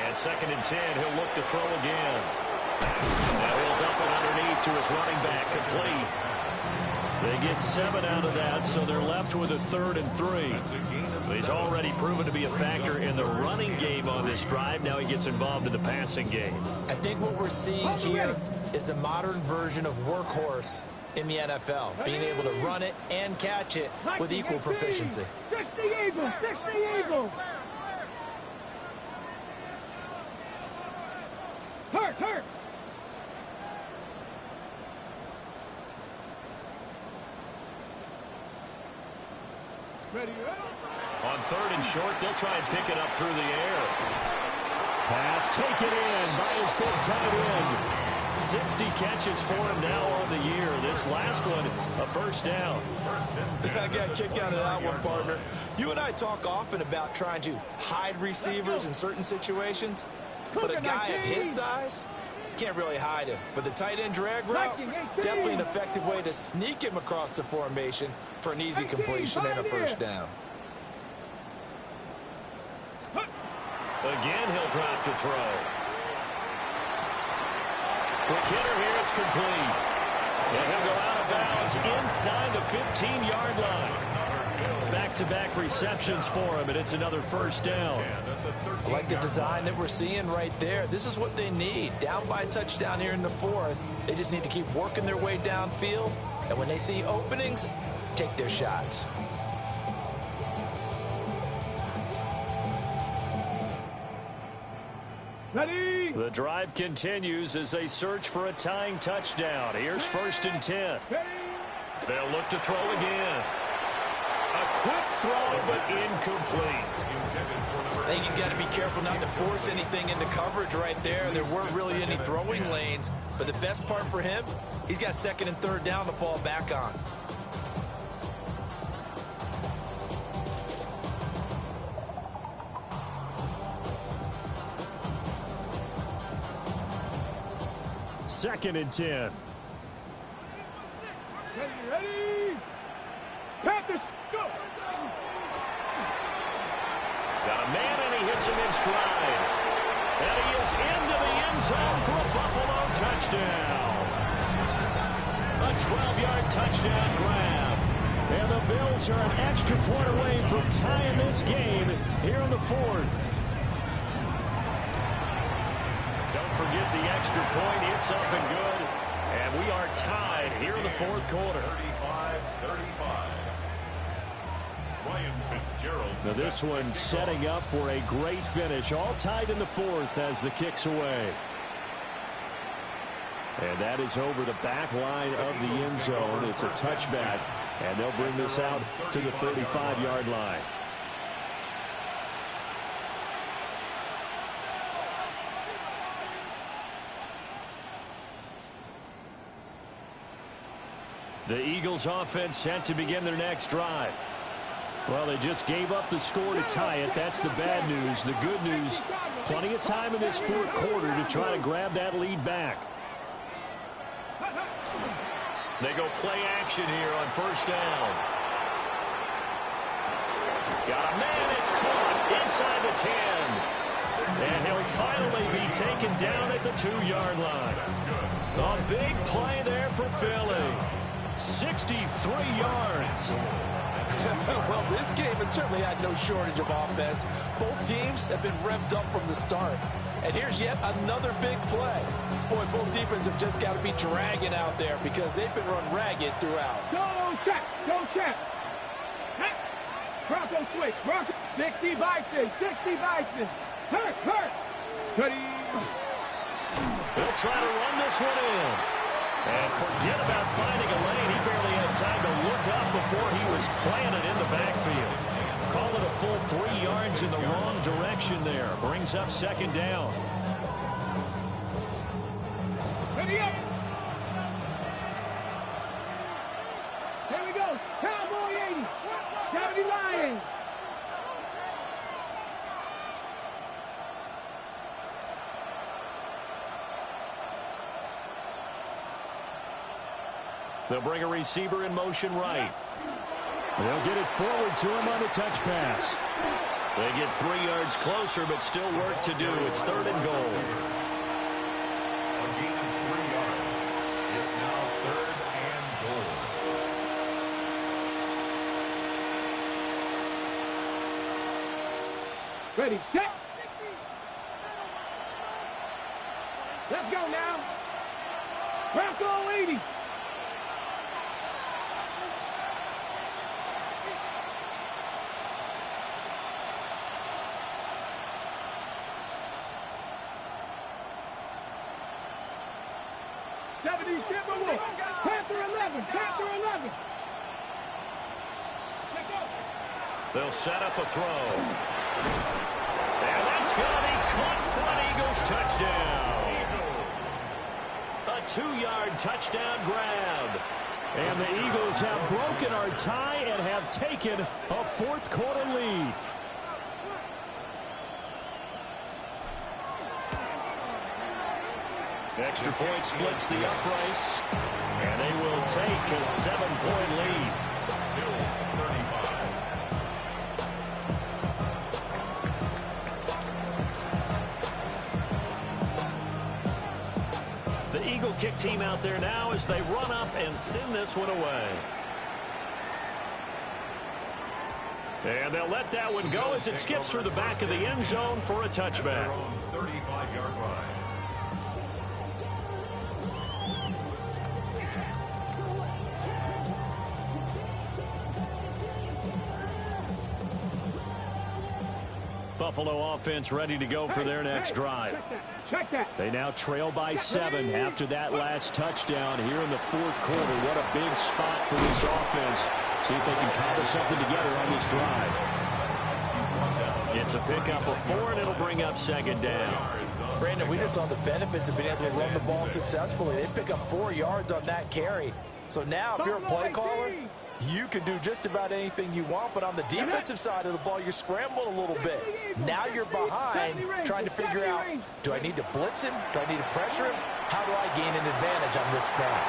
And 2nd and 10, he'll look to throw again. Now he'll dump it underneath to his running back, complete. They get 7 out of that, so they're left with a 3rd and 3. He's already proven to be a factor in the running game on this drive. Now he gets involved in the passing game. I think what we're seeing here is the modern version of workhorse in the NFL, being able to run it and catch it with equal proficiency. 60 Eagles, 60 Eagles. Hurt. Ready, On 3rd and short, they'll try and pick it up through the air. Pass taken in by his big tight end. 60 catches for him now on the year. This last one, a first down. I got a kick out of that one, partner. You and I talk often about trying to hide receivers in certain situations, but a guy of his size can't really hide him. But the tight end drag route, definitely an effective way to sneak him across the formation for an easy completion and a first down. Again, he'll drop to throw. Quick hitter here, it's complete. And he'll go out of bounds inside the 15-yard line. Back-to-back receptions for him, and it's another first down. I like the design that we're seeing right there. This is what they need. Down by a touchdown here in the fourth. They just need to keep working their way downfield. And when they see openings, take their shots. Ready. The drive continues as they search for a tying touchdown. Here's 1st and 10. They'll look to throw again. A quick throw, but incomplete. I think he's got to be careful not to force anything into coverage right there. There weren't really any throwing lanes, but the best part for him, he's got 2nd and 3rd down to fall back on. Second and 10. Ready. Panthers, go. Got a man, and he hits him in stride. And he is into the end zone for a Buffalo touchdown. A 12-yard touchdown grab. And the Bills are an extra point away from tying this game here in the fourth. Don't forget the extra point. It's up and good. And we are tied here in the fourth quarter. 35-35. Ryan Fitzgerald. Now this one setting up for a great finish. All tied in the fourth as the kick's away. And that is over the back line of the end zone. It's a touchback. And they'll bring this out to the 35-yard line. The Eagles offense set to begin their next drive. Well, they just gave up the score to tie it. That's the bad news. The good news, plenty of time in this fourth quarter to try to grab that lead back. They go play action here on first down. Got a man, it's caught inside the 10. And he'll finally be taken down at the 2-yard line. A big play there for Philly. 63 yards. Well, this game has certainly had no shortage of offense. Both teams have been revved up from the start. And here's yet another big play. Boy, both defenses have just got to be dragging out there because they've been run ragged throughout. Go check. Go check. Bronco switch. Bronco. 60 Bison. 60 Bison. Hurt. Study. They'll try to run this one in. And forget about finding a lane. He barely had time to look up before he was planted in the backfield. Call it a full 3 yards in the wrong direction there. Brings up second down. Ready up. Here we go. Cowboy 80. 70 Lions. They'll bring a receiver in motion right. They'll get it forward to him on the touch pass. They get 3 yards closer, but still work to do. It's third and goal. A gain of 3 yards. It's now third and goal. Ready, set. Let's go now. Bronco 80. Panther 11. Panther 11. They'll set up a throw. And that's going to be caught for an Eagles touchdown. A 2-yard touchdown grab. And the Eagles have broken our tie and have taken a fourth quarter lead. Extra point splits the uprights, and they will take a 7-point lead. Bills 35. The Eagle kick team out there now as they run up and send this one away. And they'll let that one go as it skips through the back of the end zone for a touchback. 35-yard line. Buffalo offense ready to go for their next drive. Check that. They now trail by 7 after that last touchdown here in the fourth quarter. What a big spot for this offense. See if they can cobble something together on this drive. It's a pickup of 4, and it'll bring up second down. Brandon, we just saw the benefits of being able to run the ball successfully. They pick up 4 yards on that carry. So now if you're a play caller, you can do just about anything you want, but on the defensive side of the ball, you're scrambling a little bit. Now you're behind, trying to figure out, do I need to blitz him? Do I need to pressure him? How do I gain an advantage on this snap?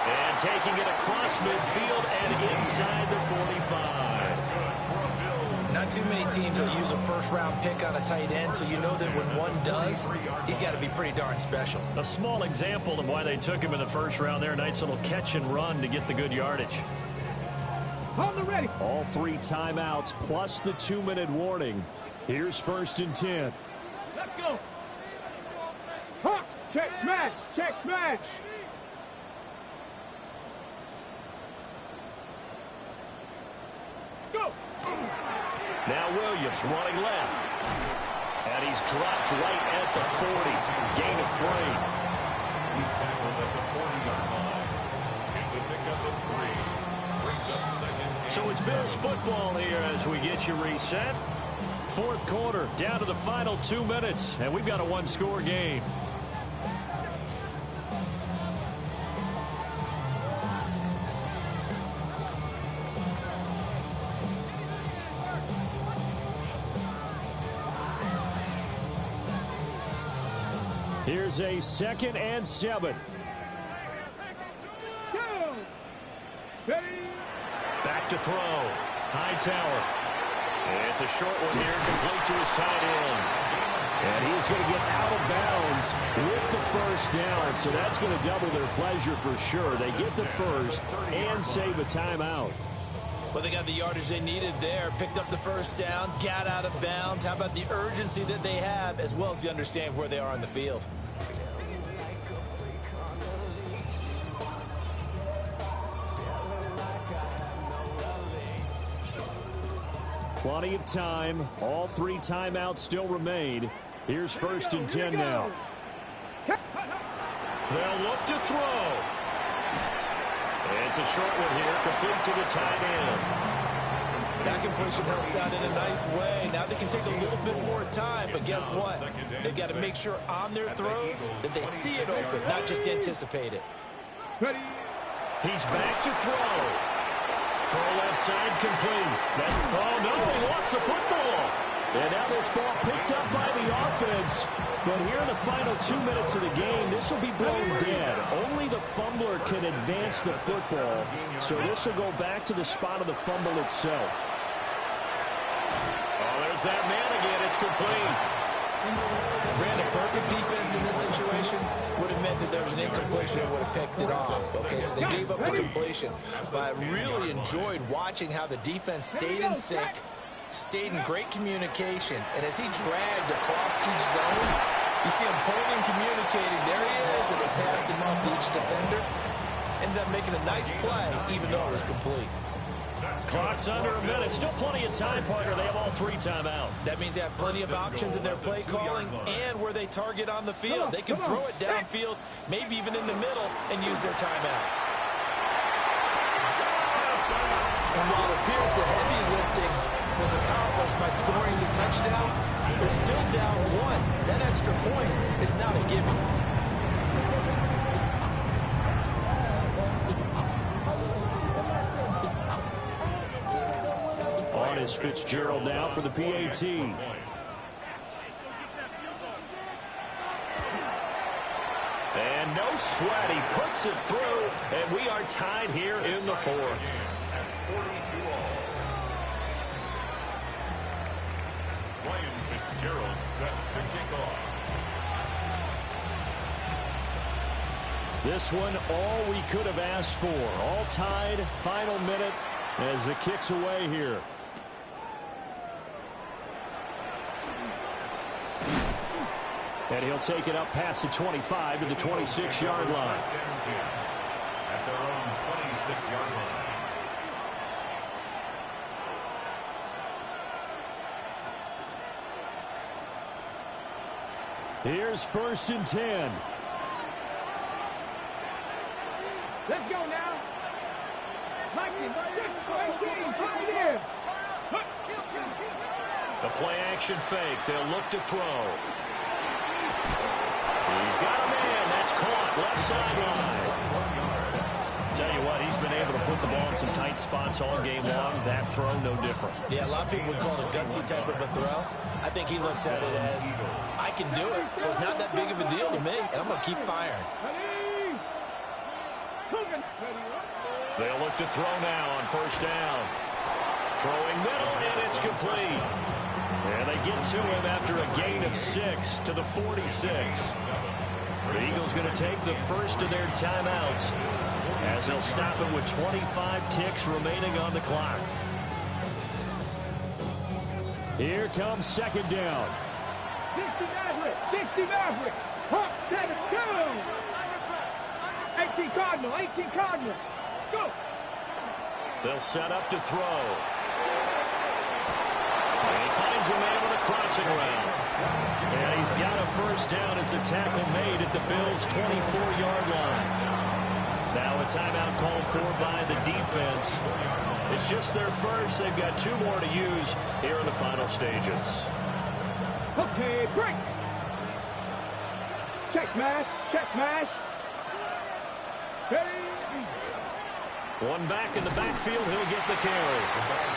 And taking it across midfield and inside the 45. Not too many teams that use a first-round pick on a tight end, so you know that when one does, he's got to be pretty darn special. A small example of why they took him in the first round there. Nice little catch and run to get the good yardage. On the ready. All 3 timeouts plus the 2-minute warning. Here's 1st and 10. Let's go. Hawk. Check smash. Check smash. Go. Now Williams running left. And he's dropped right at the 40. Gain of 3. He's tackled at the 40-yard line. It's a pickup of 3. Brings up 2nd. So it's Bills football here as we get you reset. 4th quarter, down to the final 2 minutes, and we've got a 1-score game. Here's a 2nd and 7. Go. Ready. Back to throw. Hightower. It's a short one here, complete to his tight end. And he's going to get out of bounds with the 1st down, so that's going to double their pleasure for sure. They get the 1st and save a timeout. Well, they got the yardage they needed there, picked up the 1st down, got out of bounds. How about the urgency that they have, as well as the understand where they are on the field? Plenty of time. All 3 timeouts still remain. Here's 1st and 10 now. They'll look to throw. It's a short one here, complete to the tight end. That completion helps out in a nice way. Now they can take a little bit more time, but guess what? They've got to make sure on their throws that they see it open, not just anticipate it. Ready. He's back to throw. Throw left side complete. Oh, no, they lost the football. And now this ball picked up by the offense. But here in the final 2 minutes of the game, this will be blown dead. Only the fumbler can advance the football. So this will go back to the spot of the fumble itself. Oh, there's that man again. It's complete. Brandon, perfect defense in this situation would have meant that there was an incompletion and would have picked it off. Okay, so they gave up the completion. But I really enjoyed watching how the defense stayed in sync, stayed in great communication, and as he dragged across each zone, you see him pointing, communicating. There he is, and he passed him off to each defender. Ended up making a nice play, even though it was complete. Clock's under a minute. Still plenty of time, partner. They have all 3 timeouts. That means they have plenty of options in their play calling and where they target on the field. They can throw it downfield, maybe even in the middle, and use their timeouts. And while it appears the heavy lifting was accomplished by scoring the touchdown, they're still down 1. That extra point is not a gimme. On is Fitzgerald now for the PAT. And no sweat. He puts it through, and we are tied here in the 4th. At 42-all. Ryan Fitzgerald set to kick off. This one, all we could have asked for. All tied, final minute as the kick's away here. And he'll take it up past the 25 to the 26-yard line. At their own 26-yard line. Here's 1st and 10. Let's go now. Lightning, 18, pioneer. The play action fake. They'll look to throw. He's got a man. That's caught. Left sideline. Tell you what, he's been able to put the ball in some tight spots all game long. That throw, no different. Yeah, a lot of people would call it a gutsy type of a throw. I think he looks at it as, I can do it, so it's not that big of a deal to me, and I'm going to keep firing. They'll look to throw now on 1st down. Throwing middle, and it's complete. And they get to him after a gain of 6 to the 46. The Eagles going to take the first of their timeouts as they'll stop it with 25 ticks remaining on the clock. Here comes second down. 60 Maverick, 60 Maverick. Hawk 7-2. 18 Cardinal, 18 Cardinal. Let's go. They'll set up to throw. And he finds a man with a crossing route. And he's got a first down as the tackle made at the Bills' 24-yard line. Now a timeout called for by the defense. It's just their first. They've got 2 more to use here in the final stages. Okay, break. Check mash, check mash. Hey. One back in the backfield, he'll get the carry.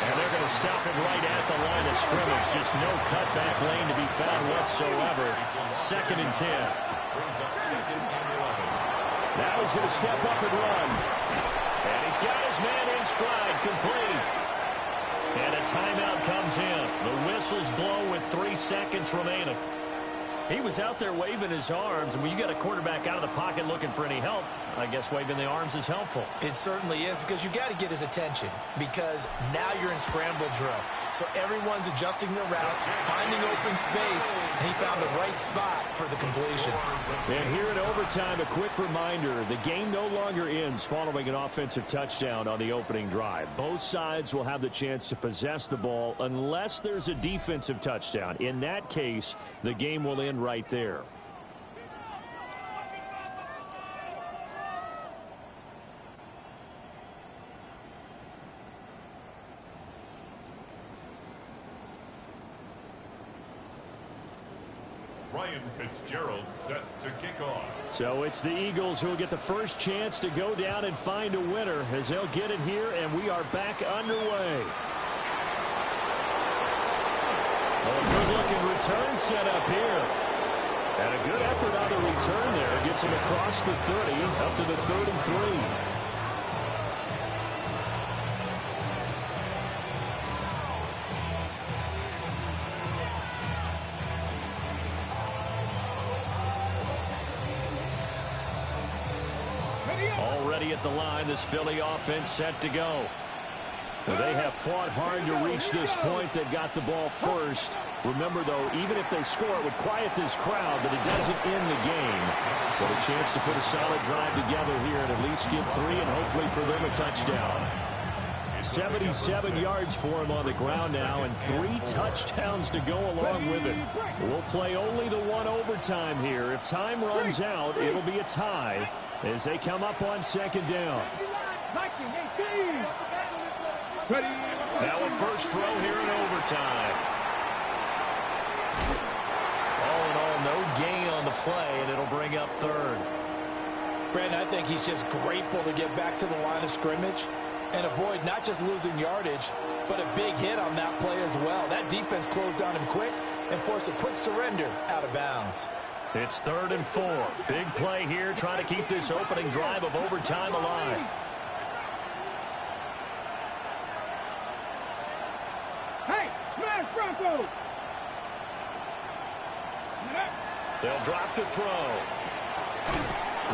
And they're going to stop it right at the line of scrimmage. Just no cutback lane to be found whatsoever. 2nd and 10. Now he's going to step up and run. And he's got his man in stride, complete. And a timeout comes in. The whistles blow with 3 seconds remaining. He was out there waving his arms, and when you got a quarterback out of the pocket looking for any help, I guess waving the arms is helpful. It certainly is, because you got to get his attention, because now you're in scramble drill. So everyone's adjusting their routes, finding open space, and he found the right spot for the completion. And here in overtime, a quick reminder, the game no longer ends following an offensive touchdown on the opening drive. Both sides will have the chance to possess the ball unless there's a defensive touchdown. In that case, the game will end right there. Ryan Fitzgerald set to kick off. So it's the Eagles who will get the first chance to go down and find a winner as they'll get it here, and we are back underway. A good-looking return set up here. And a good effort on the return there. Gets him across the 30, up to the 3rd and 3. Already at the line, this Philly offense set to go. They have fought hard to reach this point. They got the ball first. Remember, though, even if they score, it would quiet this crowd, but it doesn't end the game. But a chance to put a solid drive together here and at least get 3 and hopefully for them a touchdown. 77 yards for him on the ground now and 3 touchdowns to go along with it. We'll play only the 1 overtime here. If time runs out, it'll be a tie as they come up on 2nd down. Now a first throw here in overtime. All in all, no gain on the play, and it'll bring up 3rd. Brandon, I think he's just grateful to get back to the line of scrimmage and avoid not just losing yardage, but a big hit on that play as well. That defense closed on him quick and forced a quick surrender out of bounds. It's 3rd and 4. Big play here, trying to keep this opening drive of overtime alive. Hey, smash Broncos! They'll drop to throw.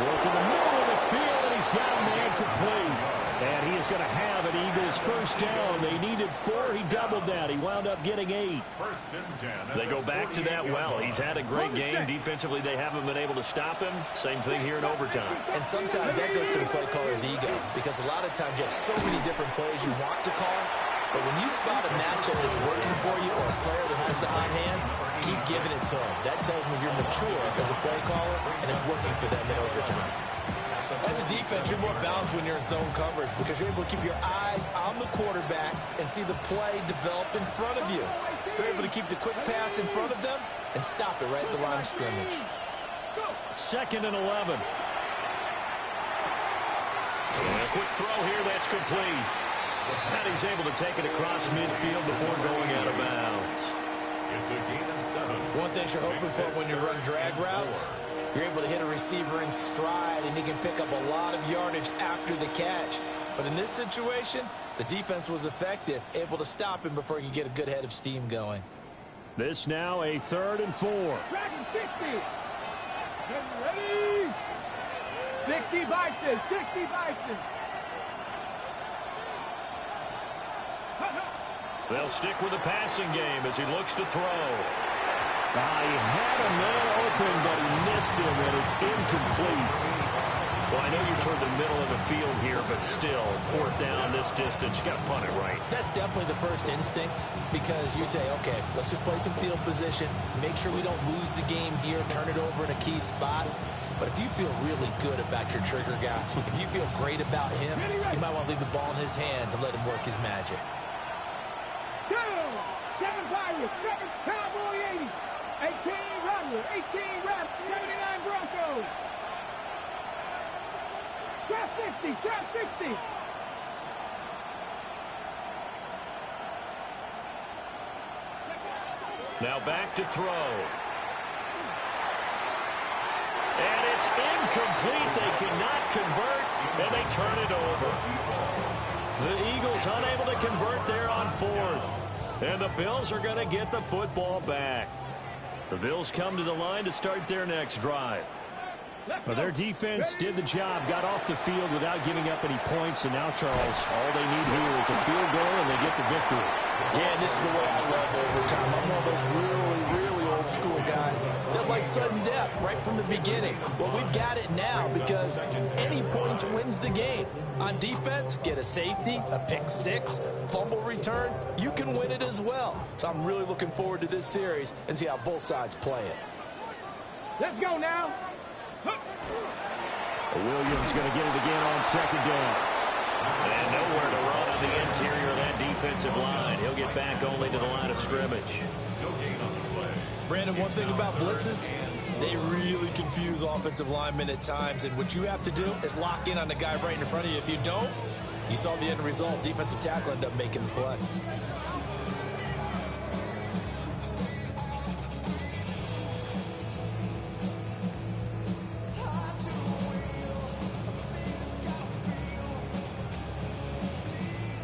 Work in the middle of the field, and he's got a man complete. And he is going to have an Eagles first down. They needed 4. He doubled that. He wound up getting 8. First and 10. They go back to that well. He's had a great game. Defensively, they haven't been able to stop him. Same thing here in overtime. And sometimes that goes to the play caller's ego, because a lot of times you have so many different plays you want to call, but when you spot a matchup that's working for you or a player that has the hot hand, keep giving it to him. That tells me you're mature as a play caller, and it's working for them in overtime. As a defense, you're more balanced when you're in zone coverage because you're able to keep your eyes on the quarterback and see the play develop in front of you. You're able to keep the quick pass in front of them and stop it right at the line of scrimmage. 2nd and 11. And a quick throw here, that's complete. And he's able to take it across midfield before going out of bounds. It's a gain of 7. One thing you're hoping for when you run drag routes, you're able to hit a receiver in stride, and he can pick up a lot of yardage after the catch. But in this situation, the defense was effective, able to stop him before he could get a good head of steam going. This now a 3rd and 4. Dragon 60. Ready? 60 Bison. 60 Bison. They'll stick with the passing game as he looks to throw. He had a man open, but he missed him, and it's incomplete. Well, I know you're toward the middle of the field here, but still, 4th down this distance. You got to punt it right. That's definitely the first instinct because you say, okay, let's just play some field position, make sure we don't lose the game here, turn it over in a key spot. But if you feel really good about your trigger guy, if you feel great about him, you might want to leave the ball in his hands and let him work his magic. 2, 7 Pirates, 7 Cowboy 80, 18 Rattler, 18 Rats, 79 Broncos. Trap 60, trap 60. Now back to throw. And it's incomplete. They cannot convert, and they turn it over. The Eagles unable to convert there on 4th. And the Bills are going to get the football back. The Bills come to the line to start their next drive. Well, their defense did the job, got off the field without giving up any points, and now, Charles, all they need here is a field goal, and they get the victory. Yeah, and this is the way I love overtime. I'm one of those really old school guys that like sudden death right from the beginning. Well, we've got it now because any points wins the game. On defense, get a safety, a pick 6, fumble return, you can win it as well. So I'm really looking forward to this series and see how both sides play it. Let's go now. Williams going to get it again on 2nd down. And nowhere to run on the interior of that defensive line. He'll get back only to the line of scrimmage. Brandon, one thing about blitzes, they really confuse offensive linemen at times, and what you have to do is lock in on the guy right in front of you. If you don't, you saw the end result. Defensive tackle ended up making the play.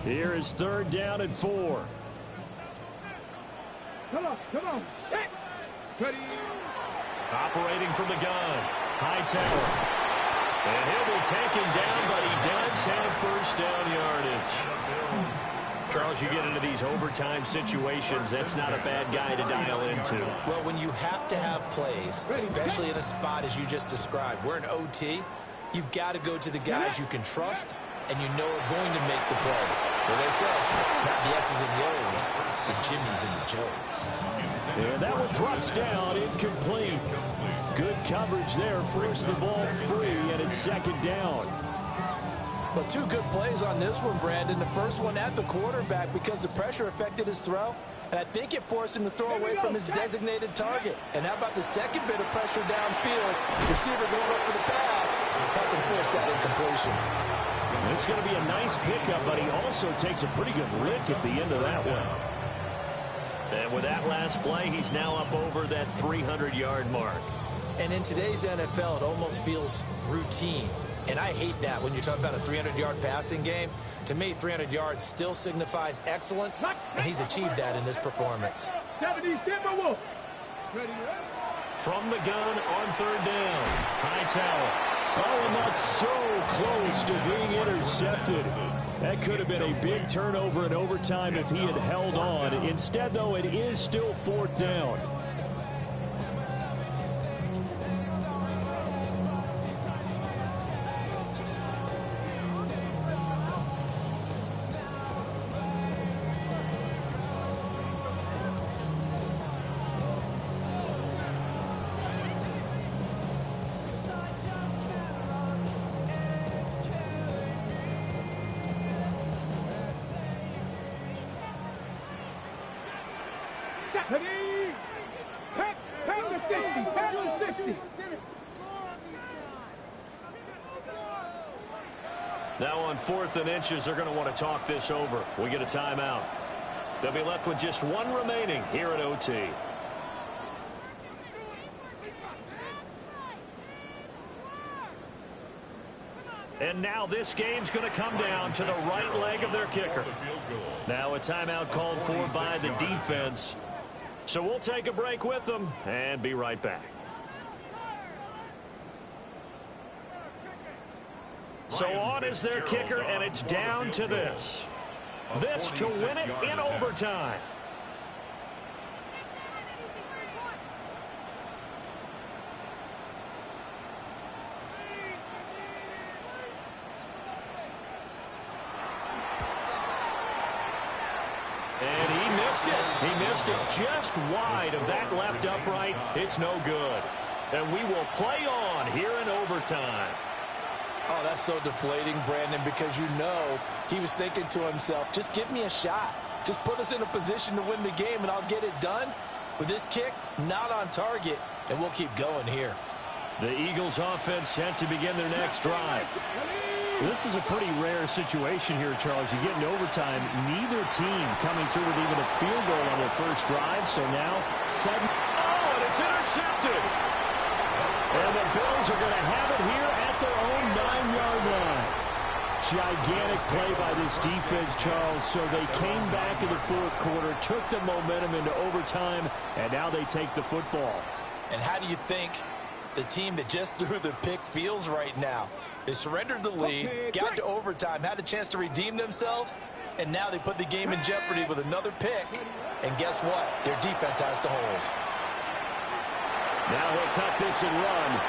Here is 3rd down and 4. Come on. Set. Ready. Operating from the gun, Hightower. And he'll be taken down, but he does have 1st down yardage. Charles, you get into these overtime situations, that's not a bad guy to dial into. Well, when you have to have plays, especially in a spot as you just described, we're in OT, you've got to go to the guys you can trust and you know are going to make the plays. Well, they say, it's not the X's and the O's, it's the Jimmys and the Joes. And that one drops down, incomplete. Good coverage there, forced the ball free, and it's 2nd down. Well, 2 good plays on this one, Brandon. The first one at the quarterback because the pressure affected his throw, and I think it forced him to throw away from his designated target. And how about the second bit of pressure downfield? Receiver going up for the pass, helping force that incompletion. And it's going to be a nice pickup, but he also takes a pretty good lick at the end of that one. And with that last play, he's now up over that 300-yard mark. And in today's NFL, it almost feels routine. And I hate that when you talk about a 300-yard passing game. To me, 300 yards still signifies excellence, and he's achieved that in this performance. 70 Timberwolves. Ready. From the gun on 3rd down, Hightower. Oh, and that's so close to being intercepted. That could have been a big turnover in overtime if he had held on. Instead, though, it is still 4th down. Ready. Pound the 60. Pound the 60. Now on 4th and inches, they're going to want to talk this over. We get a timeout. They'll be left with just 1 remaining here at OT. And now this game's going to come down to the right leg of their kicker. Now a timeout called for by the defense. So we'll take a break with them and be right back. So on is their kicker, and it's down to this. This to win it in overtime. And he missed it. He missed it just wide of that left upright. It's no good. And we will play on here in overtime. Oh, that's so deflating, Brandon, because you know he was thinking to himself, just give me a shot. Just put us in a position to win the game, and I'll get it done. With this kick, not on target, and we'll keep going here. The Eagles offense set to begin their next drive. This is a pretty rare situation here, Charles. You get in overtime, neither team coming through with even a field goal on their first drive. So now, oh, and it's intercepted. And the Bills are going to have it here at their own 9-yard line. Gigantic play by this defense, Charles. So they came back in the fourth quarter, took the momentum into overtime, and now they take the football. And how do you think the team that just threw the pick feels right now? They surrendered the lead, got to overtime, had a chance to redeem themselves, and now they put the game in jeopardy with another pick. And guess what? Their defense has to hold. Now he'll tuck this and run.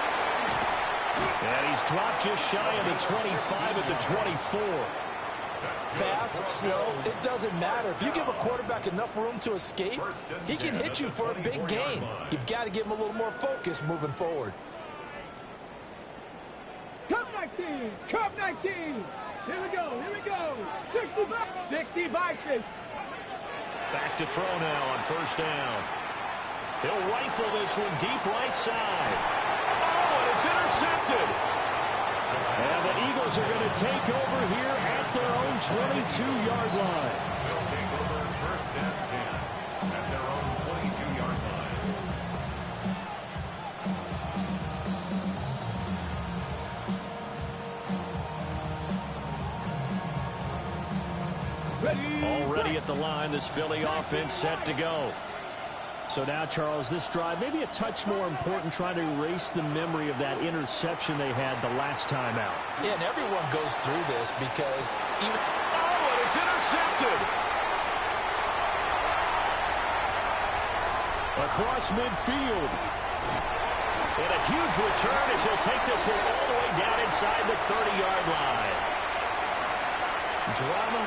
And he's dropped just shy of the 25 at the 24. Fast, slow, it doesn't matter. If you give a quarterback enough room to escape, he can hit you for a big gain. You've got to give him a little more focus moving forward. Cup 19, Cup 19. Here we go. 65 6. Back to throw now on first down. He'll rifle this one deep right side. Oh, and it's intercepted. And the Eagles are going to take over here at their own 22-yard line. They'll take over first and 10 at their own 22-yard line. Already at the line, this Philly offense set to go. So now, Charles, this drive maybe a touch more important, trying to erase the memory of that interception they had the last time out. Yeah, and everyone goes through this because even... Oh, and it's intercepted. Across midfield. And a huge return as he'll take this one all the way down inside the 30-yard line. Drama.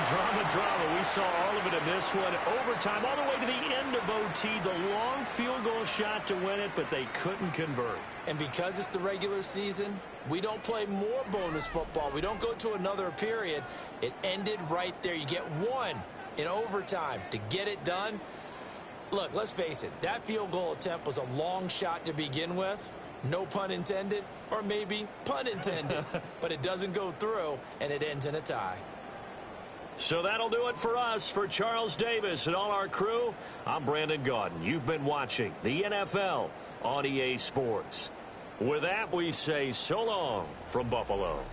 We saw all of it in this one. Overtime, all the way to the end of OT. The long field goal shot to win it, but they couldn't convert. And because it's the regular season, we don't play more bonus football. We don't go to another period. It ended right there. You get one in overtime to get it done. Look, let's face it. That field goal attempt was a long shot to begin with. No pun intended, or maybe pun intended. But it doesn't go through, and it ends in a tie. So that'll do it for us. For Charles Davis and all our crew, I'm Brandon Gaudin. You've been watching the NFL on EA Sports. With that, we say so long from Buffalo.